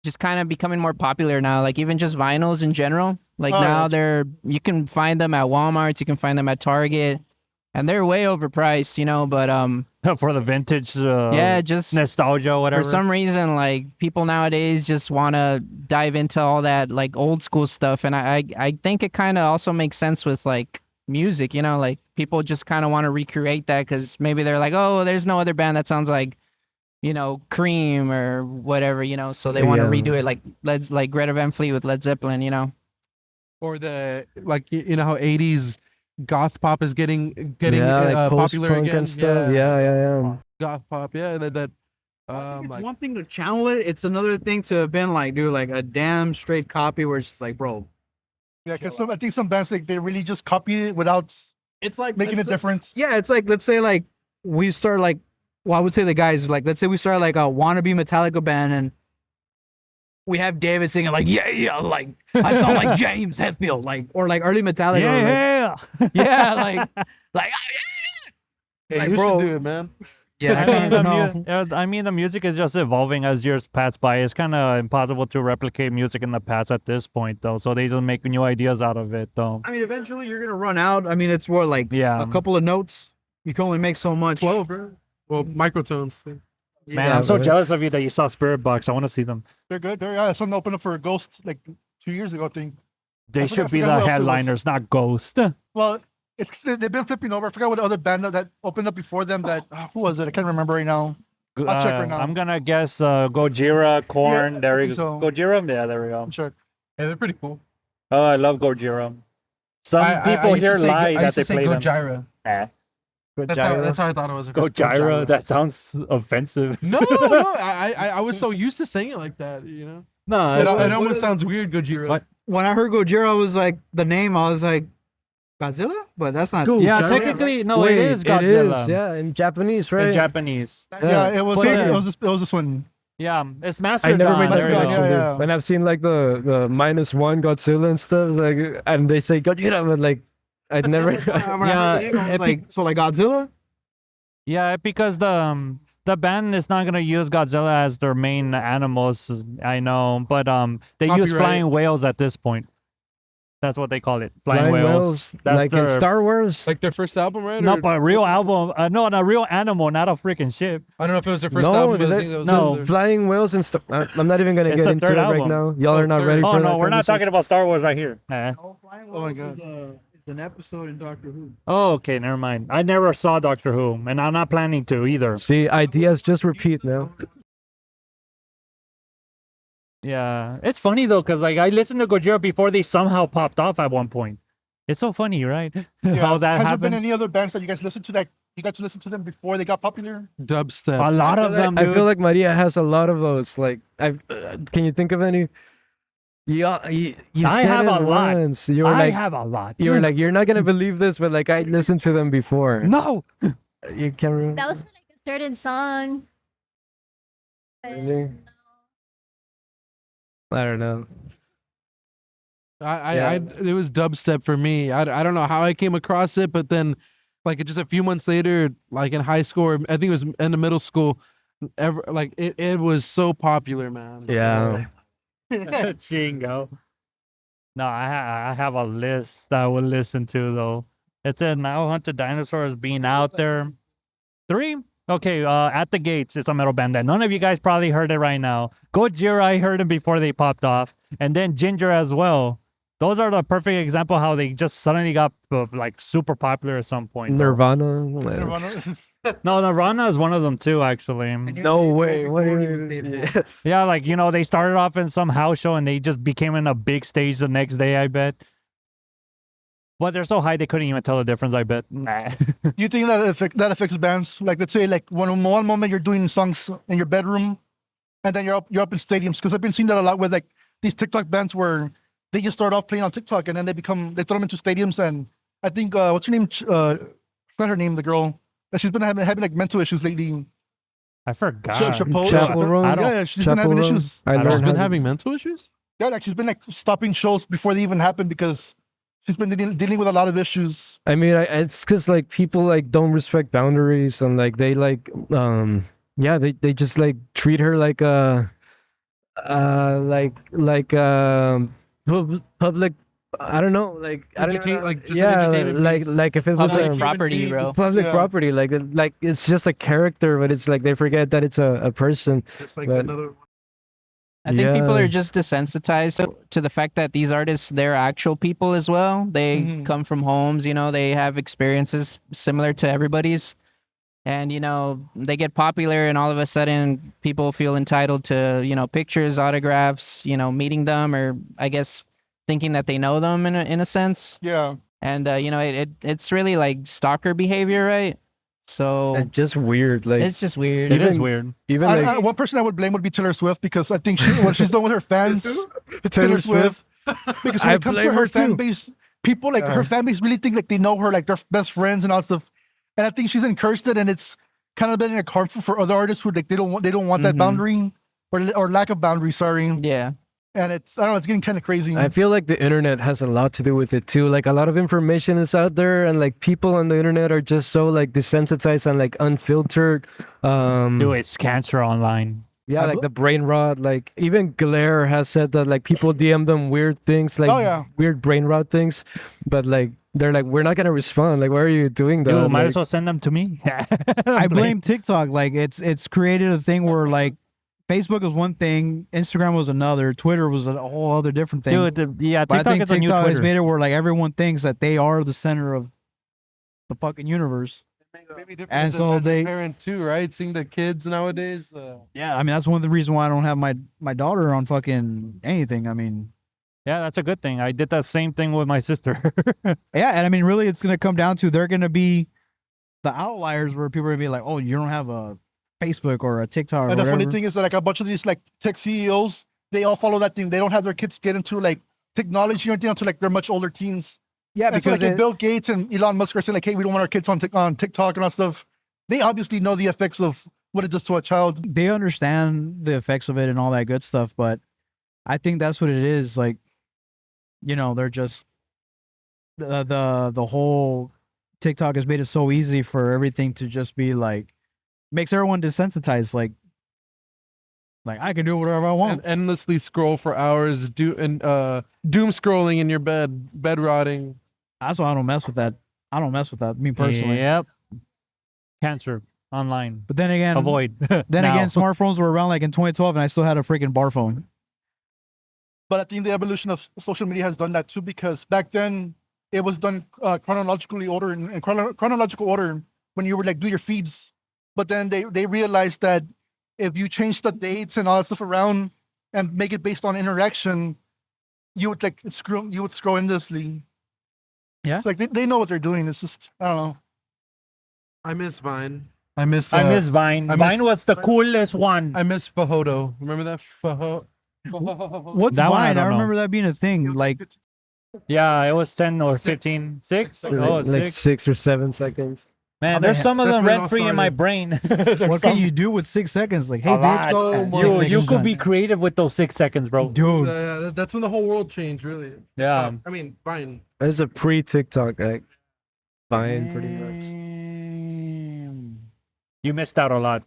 just kind of becoming more popular now, like even just vinyls in general. Like Oh, now yeah. you can find them at Walmart, you can find them at Target, and they're way overpriced, you know, but For the vintage yeah, just nostalgia, whatever. for some reason, like people nowadays just want to dive into all that like old school stuff, and I think it kind of also makes sense with like music, you know, like people just kind of want to recreate that because maybe they're like, oh, there's no other band that sounds like, you know, Cream or whatever, you know, so they want to Yeah. redo it like Greta Van Fleet with Led Zeppelin, you know. Or the like you know how 80s goth pop is getting Yeah, like popular post-punk again and stuff. Yeah. Goth pop, yeah, that It's like one thing to channel it. It's another thing to have been like, do like a damn straight copy where it's just like, bro, Yeah, because I think some bands like they really just copy it without It's like making let's a difference. Yeah, it's like let's say like we start like well, I would say the guys like let's say we start like a wannabe Metallica band and we have David singing like yeah like I sound like James Hetfield like or like early Metallica Yeah. like, yeah like oh, yeah Hey, like, you bro. should do it, man. yeah I mean, the music is just evolving as years pass by. It's kind of impossible to replicate music in the past at this point, though. So they just make new ideas out of it, though. I mean eventually you're gonna run out. I mean it's what like Yeah. a couple of notes. You can only make so much. 12, bro. Well, microtones. Man, Yeah, I'm so but- jealous of you that you saw Spirit Box. I want to see them. They're good. They're something opened up for a Ghost like 2 years ago, I think. They I should forgot be who the else it was. headliners, not Ghost. Well, it's 'cause they've been flipping over. I forgot what other band that opened up before them. That who was it? I can't remember right now. I'll check right now. I'm gonna guess Gojira, Korn. Yeah, there I we think go. so. Gojira. Yeah, there we go. I'm sure. Yeah, they're pretty cool. Oh, I love Gojira. Some people used to here say, lie I that used they to say play them. Gojira. Eh. That's how I thought it was. at first. Gojira. That sounds offensive. No, I was so used to saying it like that, you know. No, It almost sounds weird, Gojira. What? When I heard Gojira, I was like the name. I was like Godzilla, but that's not. yeah, Gojira? technically, no, Wait, it is Godzilla. yeah, in Japanese, right? In Japanese. Yeah, it was. But, It was this one. Yeah, it's I Master never made Don. that Master Don, connection, yeah. dude. When I've seen like the -1 Godzilla and stuff, like, and they say Godzilla, but like, I'd never. Yeah, like so like Godzilla. Yeah, because the band is not gonna use Godzilla as their main animals. I know, but they use Copyright. flying whales at this point. That's what they call it, flying, whales. That's like their in Star Wars. like their first album, right? no, Or- but a real album. No, a real animal, not a freaking ship. I don't know if it was their first No, album. But I they- think that was no. their- Flying whales and stuff. I'm not even gonna It's get the into third it right album. now. Y'all are not third. ready Oh for no, that we're not talking conversation. about Star Wars right here. Eh. Oh my God. It's an episode in Doctor Who. Oh, okay, never mind. I never saw Doctor Who, and I'm not planning to either. See, ideas just repeat now. Yeah, it's funny though, cause like I listened to Gojira before they somehow popped off at one point. It's so funny, right? Yeah. How that Has happened. there been any other bands that you guys listened to that you got to listen to them before they got popular? dubstep. A lot of them, I dude. feel like Maria has a lot of those. Like, can you think of any? Yeah, you I said have it a lot. once. You were I like, have a lot. you were like, you're not gonna believe this, but like, I listened to them before. No. You can't remember. That was for like a certain song. Really? I don't know. It was dubstep for me. I don't know how I came across it, but then like just a few months later, like in high school, or I think it was in the middle school, it was so popular, man. Yeah. Chingo. No, I have a list that I would listen to though. It said Now Hunted Dinosaurs being out there. 3. Okay, At the Gates. It's a metal band that none of you guys probably heard it right now. Gojira, I heard them before they popped off, and then Ginger as well. Those are the perfect example how they just suddenly got like super popular at some point. though. Nirvana. Nirvana. No, Nirvana is one of them too, actually. No way. What do you mean? Yeah, like, you know, they started off in some house show and they just became in a big stage the next day, I bet. But they're so high they couldn't even tell the difference, I bet. Nah. You think that affects bands? Like, let's say, like one moment you're doing songs in your bedroom, and then you're up in stadiums. Because I've been seeing that a lot with like these TikTok bands where they just start off playing on TikTok and then they throw them into stadiums. And I think what's her name? I forgot her name. The girl that she's been having like mental issues lately. I forgot. Chapel Roan? Yeah, she's been Chapel having Roan? issues. I I don't- learned She's how been to- having mental issues. Yeah, like she's been like stopping shows before they even happen because she's been dealing with a lot of issues. I mean, it's because like people like don't respect boundaries and like they like yeah they just like treat her like a public. I don't know, like I don't know, Like, just an yeah, entertainment piece. like if it was Public a property, bro. public Yeah. property, like it's just a character, but it's like they forget that it's a person. It's like But- another. I think people Yeah. are just desensitized to the fact that these artists, they're actual people as well. They Mhm. come from homes, you know, they have experiences similar to everybody's. And, you know, they get popular and all of a sudden people feel entitled to, you know, pictures, autographs, you know, meeting them or I guess thinking that they know them in a sense. Yeah. And, you know, it's really like stalker behavior, right? So It's just weird, like it's just weird. It is Even- weird. even like One person I would blame would be Taylor Swift because I think what she's done with her fans, Taylor Swift. Because when I it comes to blame her her fan too. base, people like her families really think like they know her, like they're best friends and all stuff. And I think she's encouraged it, and it's kind of been like harmful for other artists who like they don't want that boundary or lack of boundary. Sorry. Yeah. And it's I don't know, it's getting kind of crazy. I feel like the internet has a lot to do with it too. Like a lot of information is out there, and like people on the internet are just so like desensitized and like unfiltered. Do it's cancer online. Yeah, like the brain rot. Like even Glare has said that like people DM them weird things, like weird brain rot things, but like they're like, we're not gonna respond. Like, why are you doing that? Dude, might Like, as well send them to me. I blame TikTok. Like it's created a thing where like Facebook was one thing, Instagram was another, Twitter was a whole other different thing. Dude, yeah, But I TikTok think is a new TikTok has Twitter. made it where like everyone thinks that they are the center of the fucking universe. Maybe different And as a- so as a they- parent too, right? Seeing the kids nowadays. Yeah, I mean that's one of the reasons why I don't have my daughter on fucking anything. I mean, Yeah, that's a good thing. I did that same thing with my sister. yeah, and I mean really, it's gonna come down to they're gonna be the outliers where people are gonna be like, oh, you don't have a Facebook or a TikTok or And the whatever. funny thing is that like a bunch of these like tech CEOs, they all follow that thing. They don't have their kids get into like technology or anything until like they're much older teens. yeah, And so because like if it- Bill Gates and Elon Musk are saying like, hey, we don't want our kids on TikTok and all stuff. They obviously know the effects of what it does to a child. they understand the effects of it and all that good stuff, but I think that's what it is. Like, you know, they're just the whole TikTok has made it so easy for everything to just be like makes everyone desensitized. Like I can do whatever I want. And endlessly scroll for hours, doom scrolling in your bed rotting. That's why I don't mess with that. I don't mess with that, me personally. Yep. Cancer online. But then again, Avoid. then Now. again, smartphones were around like in 2012, and I still had a freaking bar phone. But I think the evolution of social media has done that too, because back then it was done chronologically order in chronological order when you would like do your feeds. But then they realized that if you change the dates and all that stuff around and make it based on interaction, you would like scroll endlessly. Yeah. It's like they know what they're doing. It's just I don't know. I miss Vine. I miss Vine. I miss- Vine was the coolest one. I miss Fajodo. Remember that Fajodo? What's That one I Vine? I don't know. remember that being a thing. Like, Yeah, it was 10 or 15. 6? Oh, like 6. 6 or 7 seconds. Man, Oh, there's some of that's them where it all rent free in my started. brain. what can you do with 6 seconds? Like, hey, A lot. bitch, You could be creative with those 6 seconds, bro. dude. That's when the whole world changed, really. Yeah. I mean, Vine. There's a pre-TikTok like Vine, pretty much. You missed out a lot.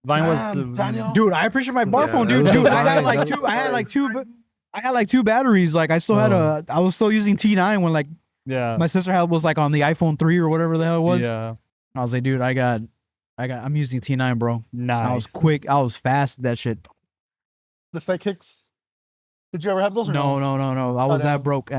Vine was. Dude, I appreciate my bar Yeah, phone, that dude. was Dude, a I had Vine. like That two. was I had a like two. I had like 2 batteries. Like I still had I was still using T9 when like Yeah. my sister was like on the iPhone 3 or whatever the hell it was. Yeah. I was like, dude, I'm using T9, bro. Nice. I was quick. I was fast. At that shit. The sidekicks. Did you ever have those? Or No. I was no. that broke.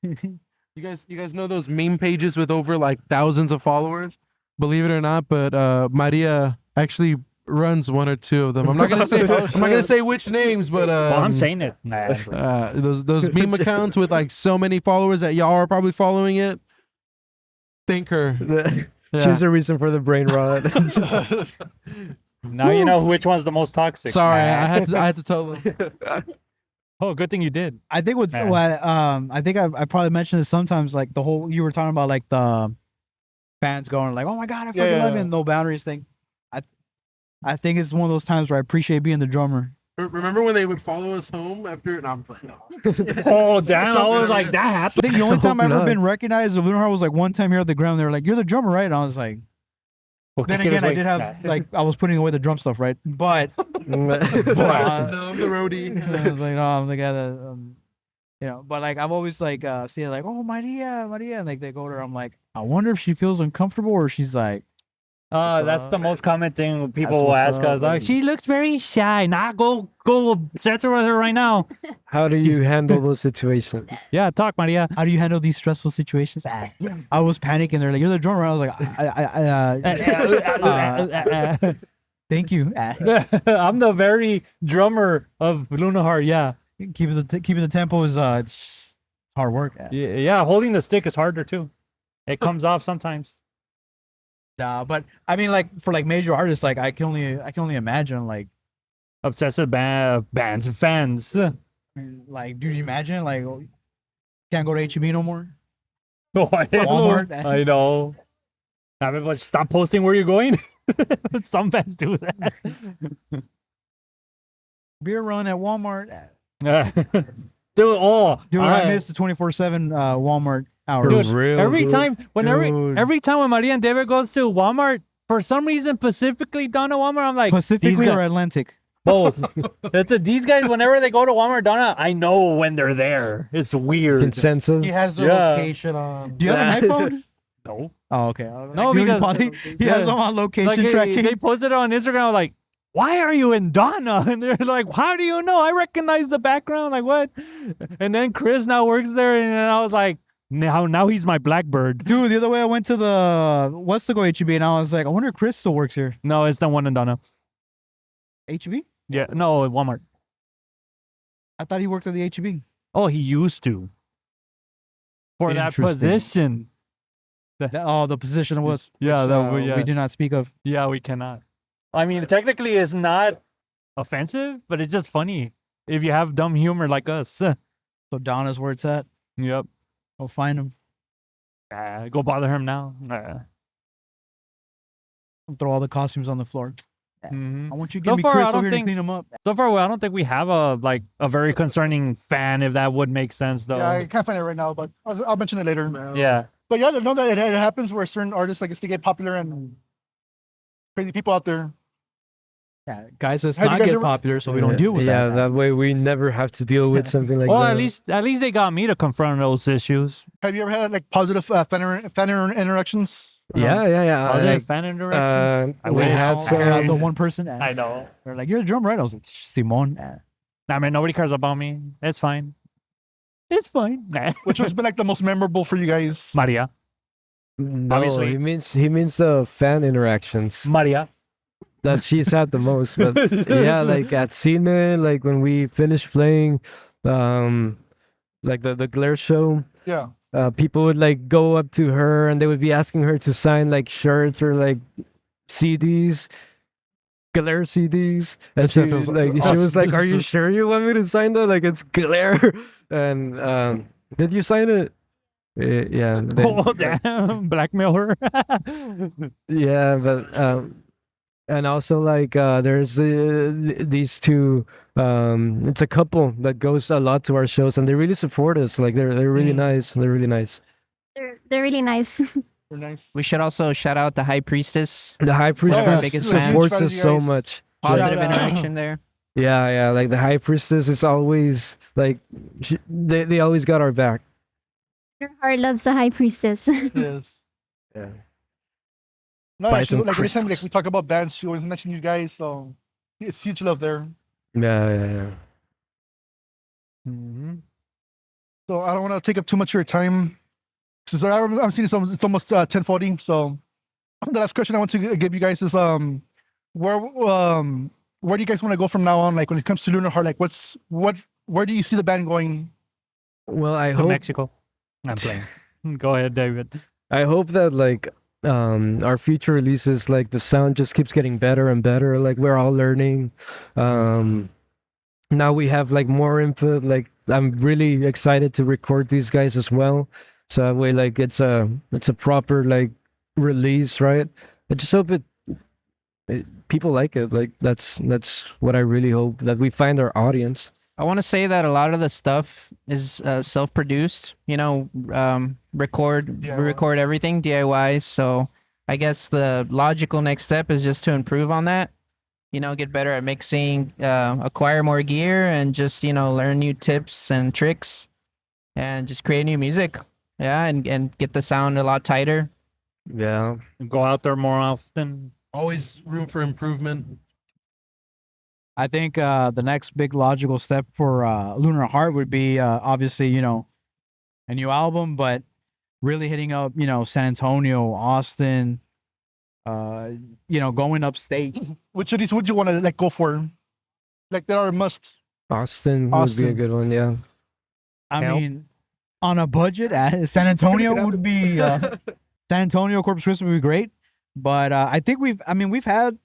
You guys know those meme pages with over like thousands of followers? Believe it or not, but Maria actually runs 1 or 2 of them. I'm not gonna say which names, but Well, I'm saying it. Nah. those meme accounts with like so many followers that y'all are probably following it. Thank her. Choose a reason for the brain rot. Now you know which one's the most toxic. Sorry, Nah. I had to tell them. Oh, good thing you did. I think what's Yeah. what I think I probably mentioned this sometimes. Like the whole you were talking about like the fans going like, oh my god, I fucking Yeah. love it, no boundaries thing. I think it's one of those times where I appreciate being the drummer. Remember when they would follow us home after? No, I'm playing. Oh, damn. I was like, that I happened. think the only time I've ever not. been recognized of Lunar Heart was like one time here at the ground. They were like, "You're the drummer, right?" And I was like, then again, I did have like I was putting away the drum stuff, right? But No, I'm the roadie. I was like, no, I'm the guy that, you know. But like I've always like seen like, oh Maria, and like they go to her. I'm like, I wonder if she feels uncomfortable or she's like, That's the most common thing people will what's ask up, us. Like, buddy. she looks very shy. Nah, go settle with her right now. How do you handle those situations? Yeah, talk, Maria. how do you handle these stressful situations? I was panicking. They're like, you're the drummer. I was like, thank you. I'm the very drummer of Lunar Heart. Yeah. Keeping the tempo is it's hard work. Yeah, holding the stick is harder too. It comes off sometimes. Nah, but I mean, like for like major artists, like I can only imagine like. Obsessive bands and fans. Like, dude, you imagine like can't go to HEB no more. Walmart. I know. I mean, but stop posting where you're going. Some fans do that. Beer run at Walmart. Dude, oh, Dude, I missed the 24/7 Walmart hours. Dude, For real, every dude. time when Dude. every time when Maria and David goes to Walmart, for some reason, specifically Donna Walmart, I'm like, these Pacifically guys, or Atlantic? both. These guys, whenever they go to Walmart, Donna, I know when they're there. It's weird. Consensus. He has the Yeah. location on. Do you have an iPhone? No. Oh, okay. I was No, dude, because- probably, he yeah. has them on location Like tracking. they posted it on Instagram, like, why are you in Donna? And they're like, how do you know? I recognize the background. Like, what? And then Chris now works there, and I was like, now he's my Blackbird. Dude, the other way I went to the Westago HEB and I was like, I wonder if Chris still works here. No, it's the one in Donna. HEB? Yeah, no, Walmart. I thought he worked at the HEB. Oh, he used to. For that Interesting. position. The position was. Yeah, which, that we do not speak of. Yeah, we cannot. I mean, technically, it's not offensive, but it's just funny if you have dumb humor like us. So Donna's where it's at. Yep. Go find him. Go bother him now. Throw all the costumes on the floor. Mhm. I want you to So give me far, Chris I don't over here to think- clean him up. So far, I don't think we have a very concerning fan, if that would make sense, though. Yeah, I can't find it right now, but I'll mention it later. Yeah. But yeah, I know that it happens where certain artists like they get popular and crazy people out there. Yeah, guys, let's Have you not guys get ever- popular so we don't deal with Yeah, that. that way we never have to deal with something like Well, that. at least they got me to confront those issues. Have you ever had like positive fan interactions? Yeah. Are they Like, fan interaction? I we wish. had I had some. the one person. I know. They're like, you're a drummer, right? I was like, Simon. I mean, nobody cares about me. It's fine. It's fine. Which has been like the most memorable for you guys? Maria. No, Obviously. he means the fan interactions Maria. that she's had the most. But yeah, like at Cine, like when we finished playing, like the Glare show, Yeah. people would like go up to her and they would be asking her to sign like shirts or like CDs. Glare CDs, and she feels like she awesome. was like, "Are you sure you want me to sign that? Like it's Glare." And did you sign it? Yeah. Oh, damn. Blackmail her. Yeah, but and also like there's these two. It's a couple that goes a lot to our shows, and they really support us. Like they're really nice. They're really nice. They're really nice. They're nice. We should also shout out the High Priestess. The High Priestess biggest fan. supports Huge fan us of you so guys. much. Positive Yeah. interaction there. Yeah. Like the High Priestess is always like they always got our back. Your heart loves the high priestess. Yes. Yeah. No, Buy actually, some like anytime like crystals. we talk about bands, she always mentions you guys, so it's huge love there. Yeah. So I don't want to take up too much of your time. Since I'm seeing it's almost 10:40. So the last question I want to give you guys is where do you guys want to go from now on? Like when it comes to Lunar Heart, like where do you see the band going? Well, I To hope Mexico. I'm playing. Go ahead, David. I hope that like our future releases, like the sound just keeps getting better and better. Like we're all learning. Now we have like more input. Like I'm really excited to record these guys as well. So that way, like it's a proper like release, right? I just hope it people like it. Like that's what I really hope, that we find our audience. I want to say that a lot of the stuff is self-produced. You know, we record everything DIY. So I guess the logical next step is just to improve on that. You know, get better at mixing, acquire more gear, and just learn new tips and tricks, and just create new music. Yeah, and get the sound a lot tighter. Yeah. Go out there more often. Always room for improvement. I think the next big logical step for Lunar Heart would be obviously, a new album, but really hitting up, San Antonio, Austin, going upstate. Which of these would you want to like go for? Like there are a must. Austin would be a Austin. good one. Yeah. I Help. mean, on a budget, San Antonio would be San Antonio, Corpus Christi would be great. But I think we've had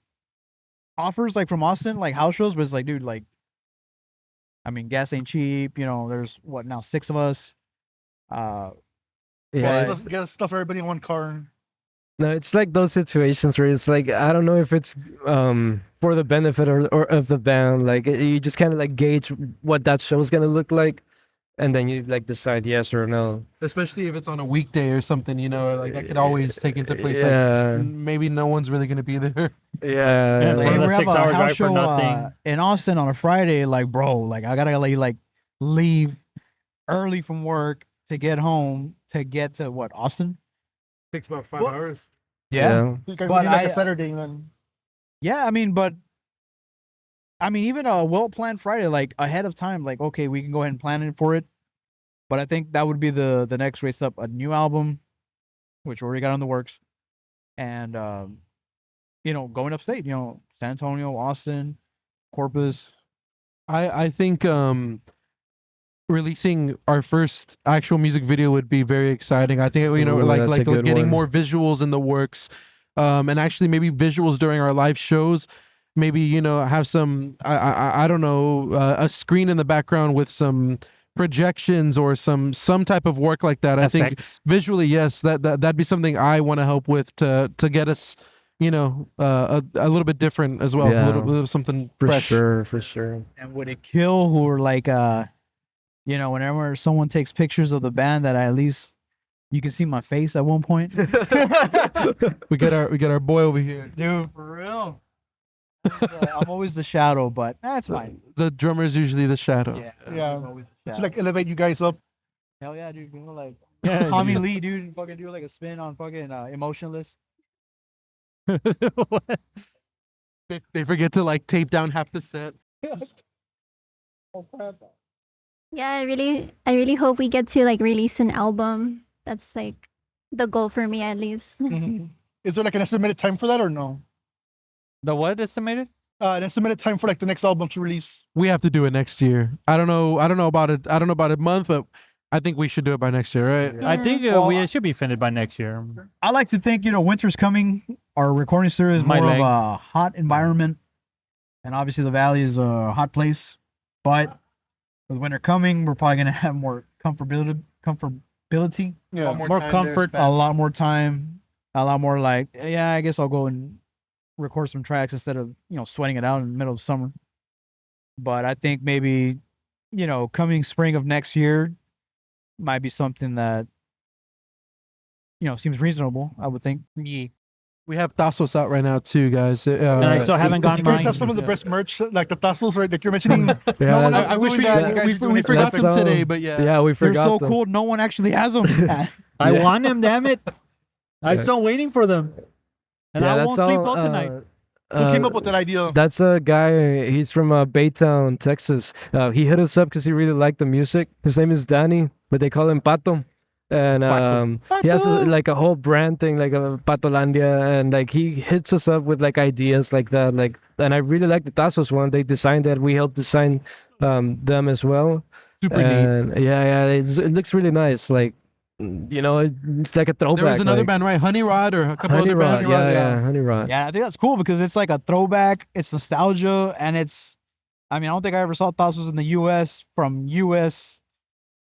offers like from Austin, like house shows, but it's like, dude, like, I mean, gas ain't cheap. There's what now, 6 of us. Yeah, Get stuff everybody in one car. no, it's like those situations where it's like I don't know if it's for the benefit or of the band. Like you just kind of like gauge what that show's gonna look like, and then you like decide yes or no. Especially if it's on a weekday or something, you know, like that could always take into place. Like Yeah, maybe no one's really gonna be there. yeah. Yeah, like- for Hey, the we have a 6-hour house drive for show nothing. in Austin on a Friday. Like, bro, like I gotta like leave early from work to get home to get to what, Austin? Takes about 5 What? hours. You guys But would need like I- a Saturday then. Yeah, I mean, even a well planned Friday, like ahead of time, like okay, we can go ahead and plan it for it. But I think that would be the next race up, a new album, which we already got in the works, and going upstate, San Antonio, Austin, Corpus. I think releasing our first actual music video would be very exciting. I think Ooh, like that's a good getting one. more visuals in the works, and actually maybe visuals during our live shows. Maybe have some I don't know, a screen in the background with some projections or some type of work like that. I think Effects. visually, yes, that'd be something I want to help with to get us a little bit different as well. Yeah. A little something For fresh. sure, for sure. And would it kill who are like whenever someone takes pictures of the band that at least you can see my face at one point. We get our boy over here. Dude, for real. I'm always the shadow, but that's fine. The drummer is usually the shadow. Yeah. I'm always the To shadow. like elevate you guys up. Hell yeah, dude. Like Tommy Lee, dude, fucking do like a spin on fucking Emotionless. What? They forget to like tape down half the set. Yeah, I really hope we get to like release an album. That's like the goal for me at least. Is there like an estimated time for that or no? The what estimated? An estimated time for like the next album to release. We have to do it next year. I don't know about it. I don't know about a month, but I think we should do it by next year, right? Yeah. I think Well, we should be finished by next year. I like to think, winter's coming. Our recording studio is My more leg. of a hot environment. And obviously the valley is a hot place. But with winter coming, we're probably gonna have more comfortability. Yeah. More comfort. A lot more time. A lot more like, yeah, I guess I'll go and record some tracks instead of, sweating it out in the middle of summer. But I think maybe, coming spring of next year might be something that, seems reasonable, I would think. Yeah. We have Tassos out right now too, guys. And I still haven't You gotten guys mine. have some of the best merch, like the tassels, right? Like you're mentioning. Yeah, No one that's- else I wish doing we that. You guys we, are doing we it forgot perfect. them That's today, all. but yeah. Yeah, we They're forgot so them. cool. No one actually has them. I Yeah. want them, damn it. I'm still waiting for them. And Yeah, I that's won't sleep all, well tonight. Who came up with that idea? That's a guy. He's from Baytown, Texas. He hit us up because he really liked the music. His name is Danny, but they call him Pato. And he has like a whole brand thing, like a Patolandia, and like he hits us up with like ideas like that. Like, and I really like the Tassos one. They designed that. We helped design them as well. Super neat. And yeah, it looks really nice. Like, it's like a throwback. There was another like, band, right? Honey Rod or a couple Honey other Rod. bands. Yeah, Honey Rod. Yeah, I think that's cool because it's like a throwback. It's nostalgia, and I don't think I ever saw Tassos in the U.S. from U.S.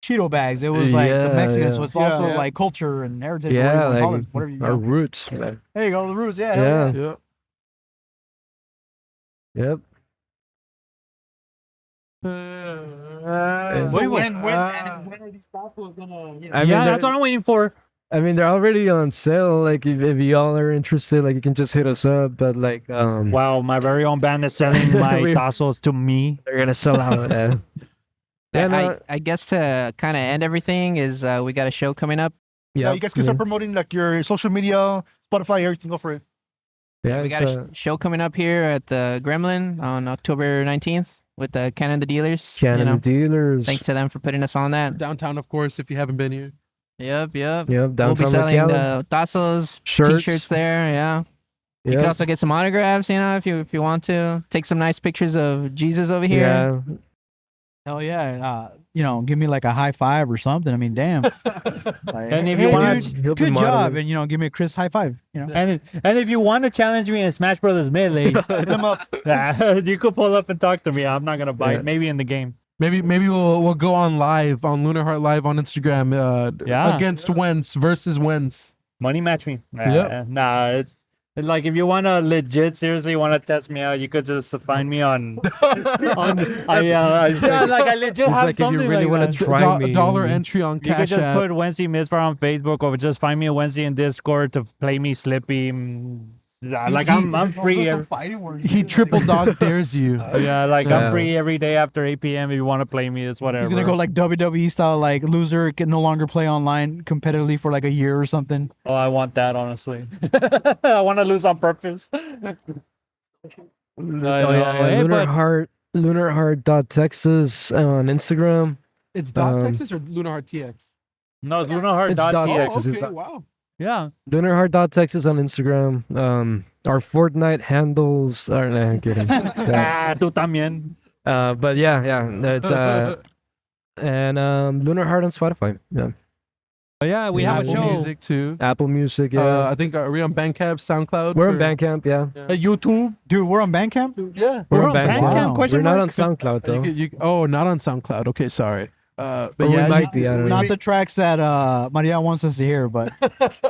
Cheeto bags. It was like the Yeah, Mexican, yeah. so it's Yeah. also Yeah. like culture and heritage. Yeah, whatever you call like it, whatever you our roots, man. There you go, the roots. Yeah, hell Yeah. Yeah. Yep. So Wait, when are these Tassos gonna? I mean, Yeah, they're- that's what I'm waiting for. I mean, they're already on sale. Like, if y'all are interested, like, you can just hit us up. But like, Wow, my very own band is selling my We- tassels to me. they're gonna sell out. Yeah, no, I guess to kind of end everything is we got a show coming up. Yeah, you guys can start promoting like your social media, Spotify, everything. Go for it. Yeah, We it's, got a show coming up here at the Gremlin on October 19th with the Canon the Dealers. Canada Dealers. Thanks to them for putting us on that. Downtown, of course, if you haven't been here. Yep. Yep, We'll be downtown selling McAllen. the Tassos Shirts. t-shirts there. Yeah. You Yep. can also get some autographs, if you want to. Take some nice pictures of Jesus over here. Yeah, Hell yeah. Give me like a high five or something. I mean, damn. Like, And if hey, you want dude, to, he'll be good job, modeling. and give me a Chris high five. And if you want to challenge me in Smash Brothers Melee, Hit them up. you could pull up and talk to me. I'm not gonna bite. Yeah. Maybe in the game. Maybe we'll go on live on Lunar Heart Live on Instagram. Yeah. Against Wentz versus Wentz. Money match me. Yep. Nah, it's like if you want to legit seriously want to test me out, you could just find me on. Yeah, like I legit It's have like if something you really like want that. to try me. Dollar entry on You could Cash just App. put Wednesday Misfire on Facebook, or just find me a Wednesday in Discord to play me Slippy. Like I'm free. He triple dog dares you. Yeah, like Yeah. I'm free every day after 8 p.m. If you want to play me, it's whatever. He's gonna go like WWE style, like loser can no longer play online competitively for like a year or something. Oh, I want that honestly. I want to lose on purpose. Lunarheart.texas on Instagram. It's Um, Texas or Lunar Heart TX? No, it's Lunar It's dot Heart.tx. Texas. okay, It's- wow. Yeah. Lunarheart.texas on Instagram. Our Fortnite handles are I'm kidding. Yeah. Tú también. But yeah, that's and Lunar Heart on Spotify. Yeah. But yeah, we have a Apple show. Music too. Apple Music, yeah. I think are we on Bandcamp, SoundCloud? We're on for- Bandcamp, yeah. YouTube. Dude, we're on Bandcamp. Yeah. We're on Bandcamp? Wow. Question We're not mark? on SoundCloud though. Oh, not on SoundCloud. Okay, sorry. But Or yeah, we might be. I don't know. Not the tracks that Maria wants us to hear, but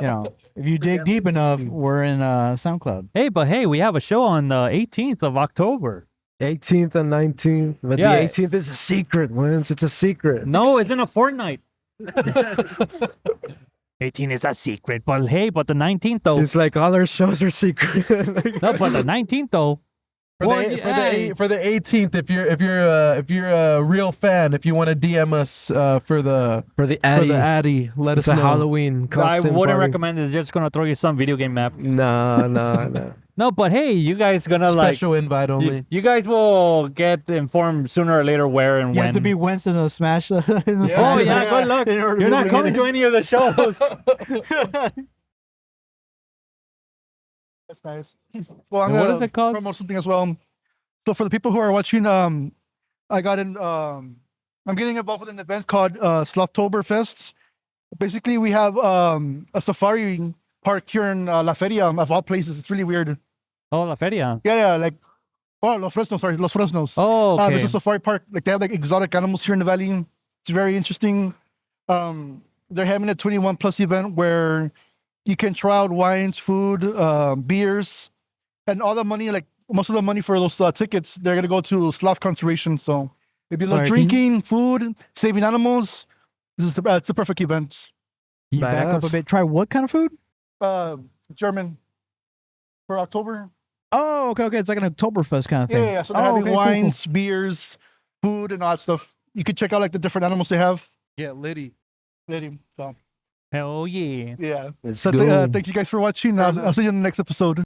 you know, if you dig deep enough, we're in SoundCloud. Hey, but hey, we have a show on the 18th of October. 18th and 19th, but Yeah. the 18th is a secret, Wins. It's a secret. No, it's in a fortnight. 18 is a secret, but hey, but the 19th though. It's like all our shows are secret. No, but the 19th though. for the 18th, if you're a real fan, if you want to DM us for the For the Addy. Addy, let It's us a know. Halloween I costume wouldn't party. recommend it. It's just gonna throw you some video game map. No. No, but hey, you guys gonna Special invite like. only. You guys will get informed sooner or later where and You when. have to be Winston in the Smash. In the Oh Smash yeah, good luck. in order to You're be not able to coming get to any of the shows. That's nice. Well, I'm And what gonna is it called? promote something as well. So for the people who are watching, I got in. I'm getting involved with an event called Slothtoberfest. Basically, we have a safari park here in La Feria, of all places. It's really weird. Oh, La Feria. Yeah, like Los Fresnos. Sorry, Los Fresnos. Oh, okay. There's a safari park. Like they have like exotic animals here in the valley. It's very interesting. They're having a 21 plus event where you can try out wines, food, beers, and all the money. Like most of the money for those tickets, they're gonna go to sloth conservation. So if you love Sorry, can you- drinking, food, saving animals, this is it's a perfect event. You back up a Badass. bit. Try what kind of food? German for October. Oh, okay. It's like an Oktoberfest kind of Yeah, thing. yeah. So they're Oh, having okay, cool, cool. wines, beers, food, and all that stuff. You can check out like the different animals they have. Yeah, Liddy. Lady. So Hell yeah. yeah. Let's So go. thank you guys for watching. I'll see you in the next episode.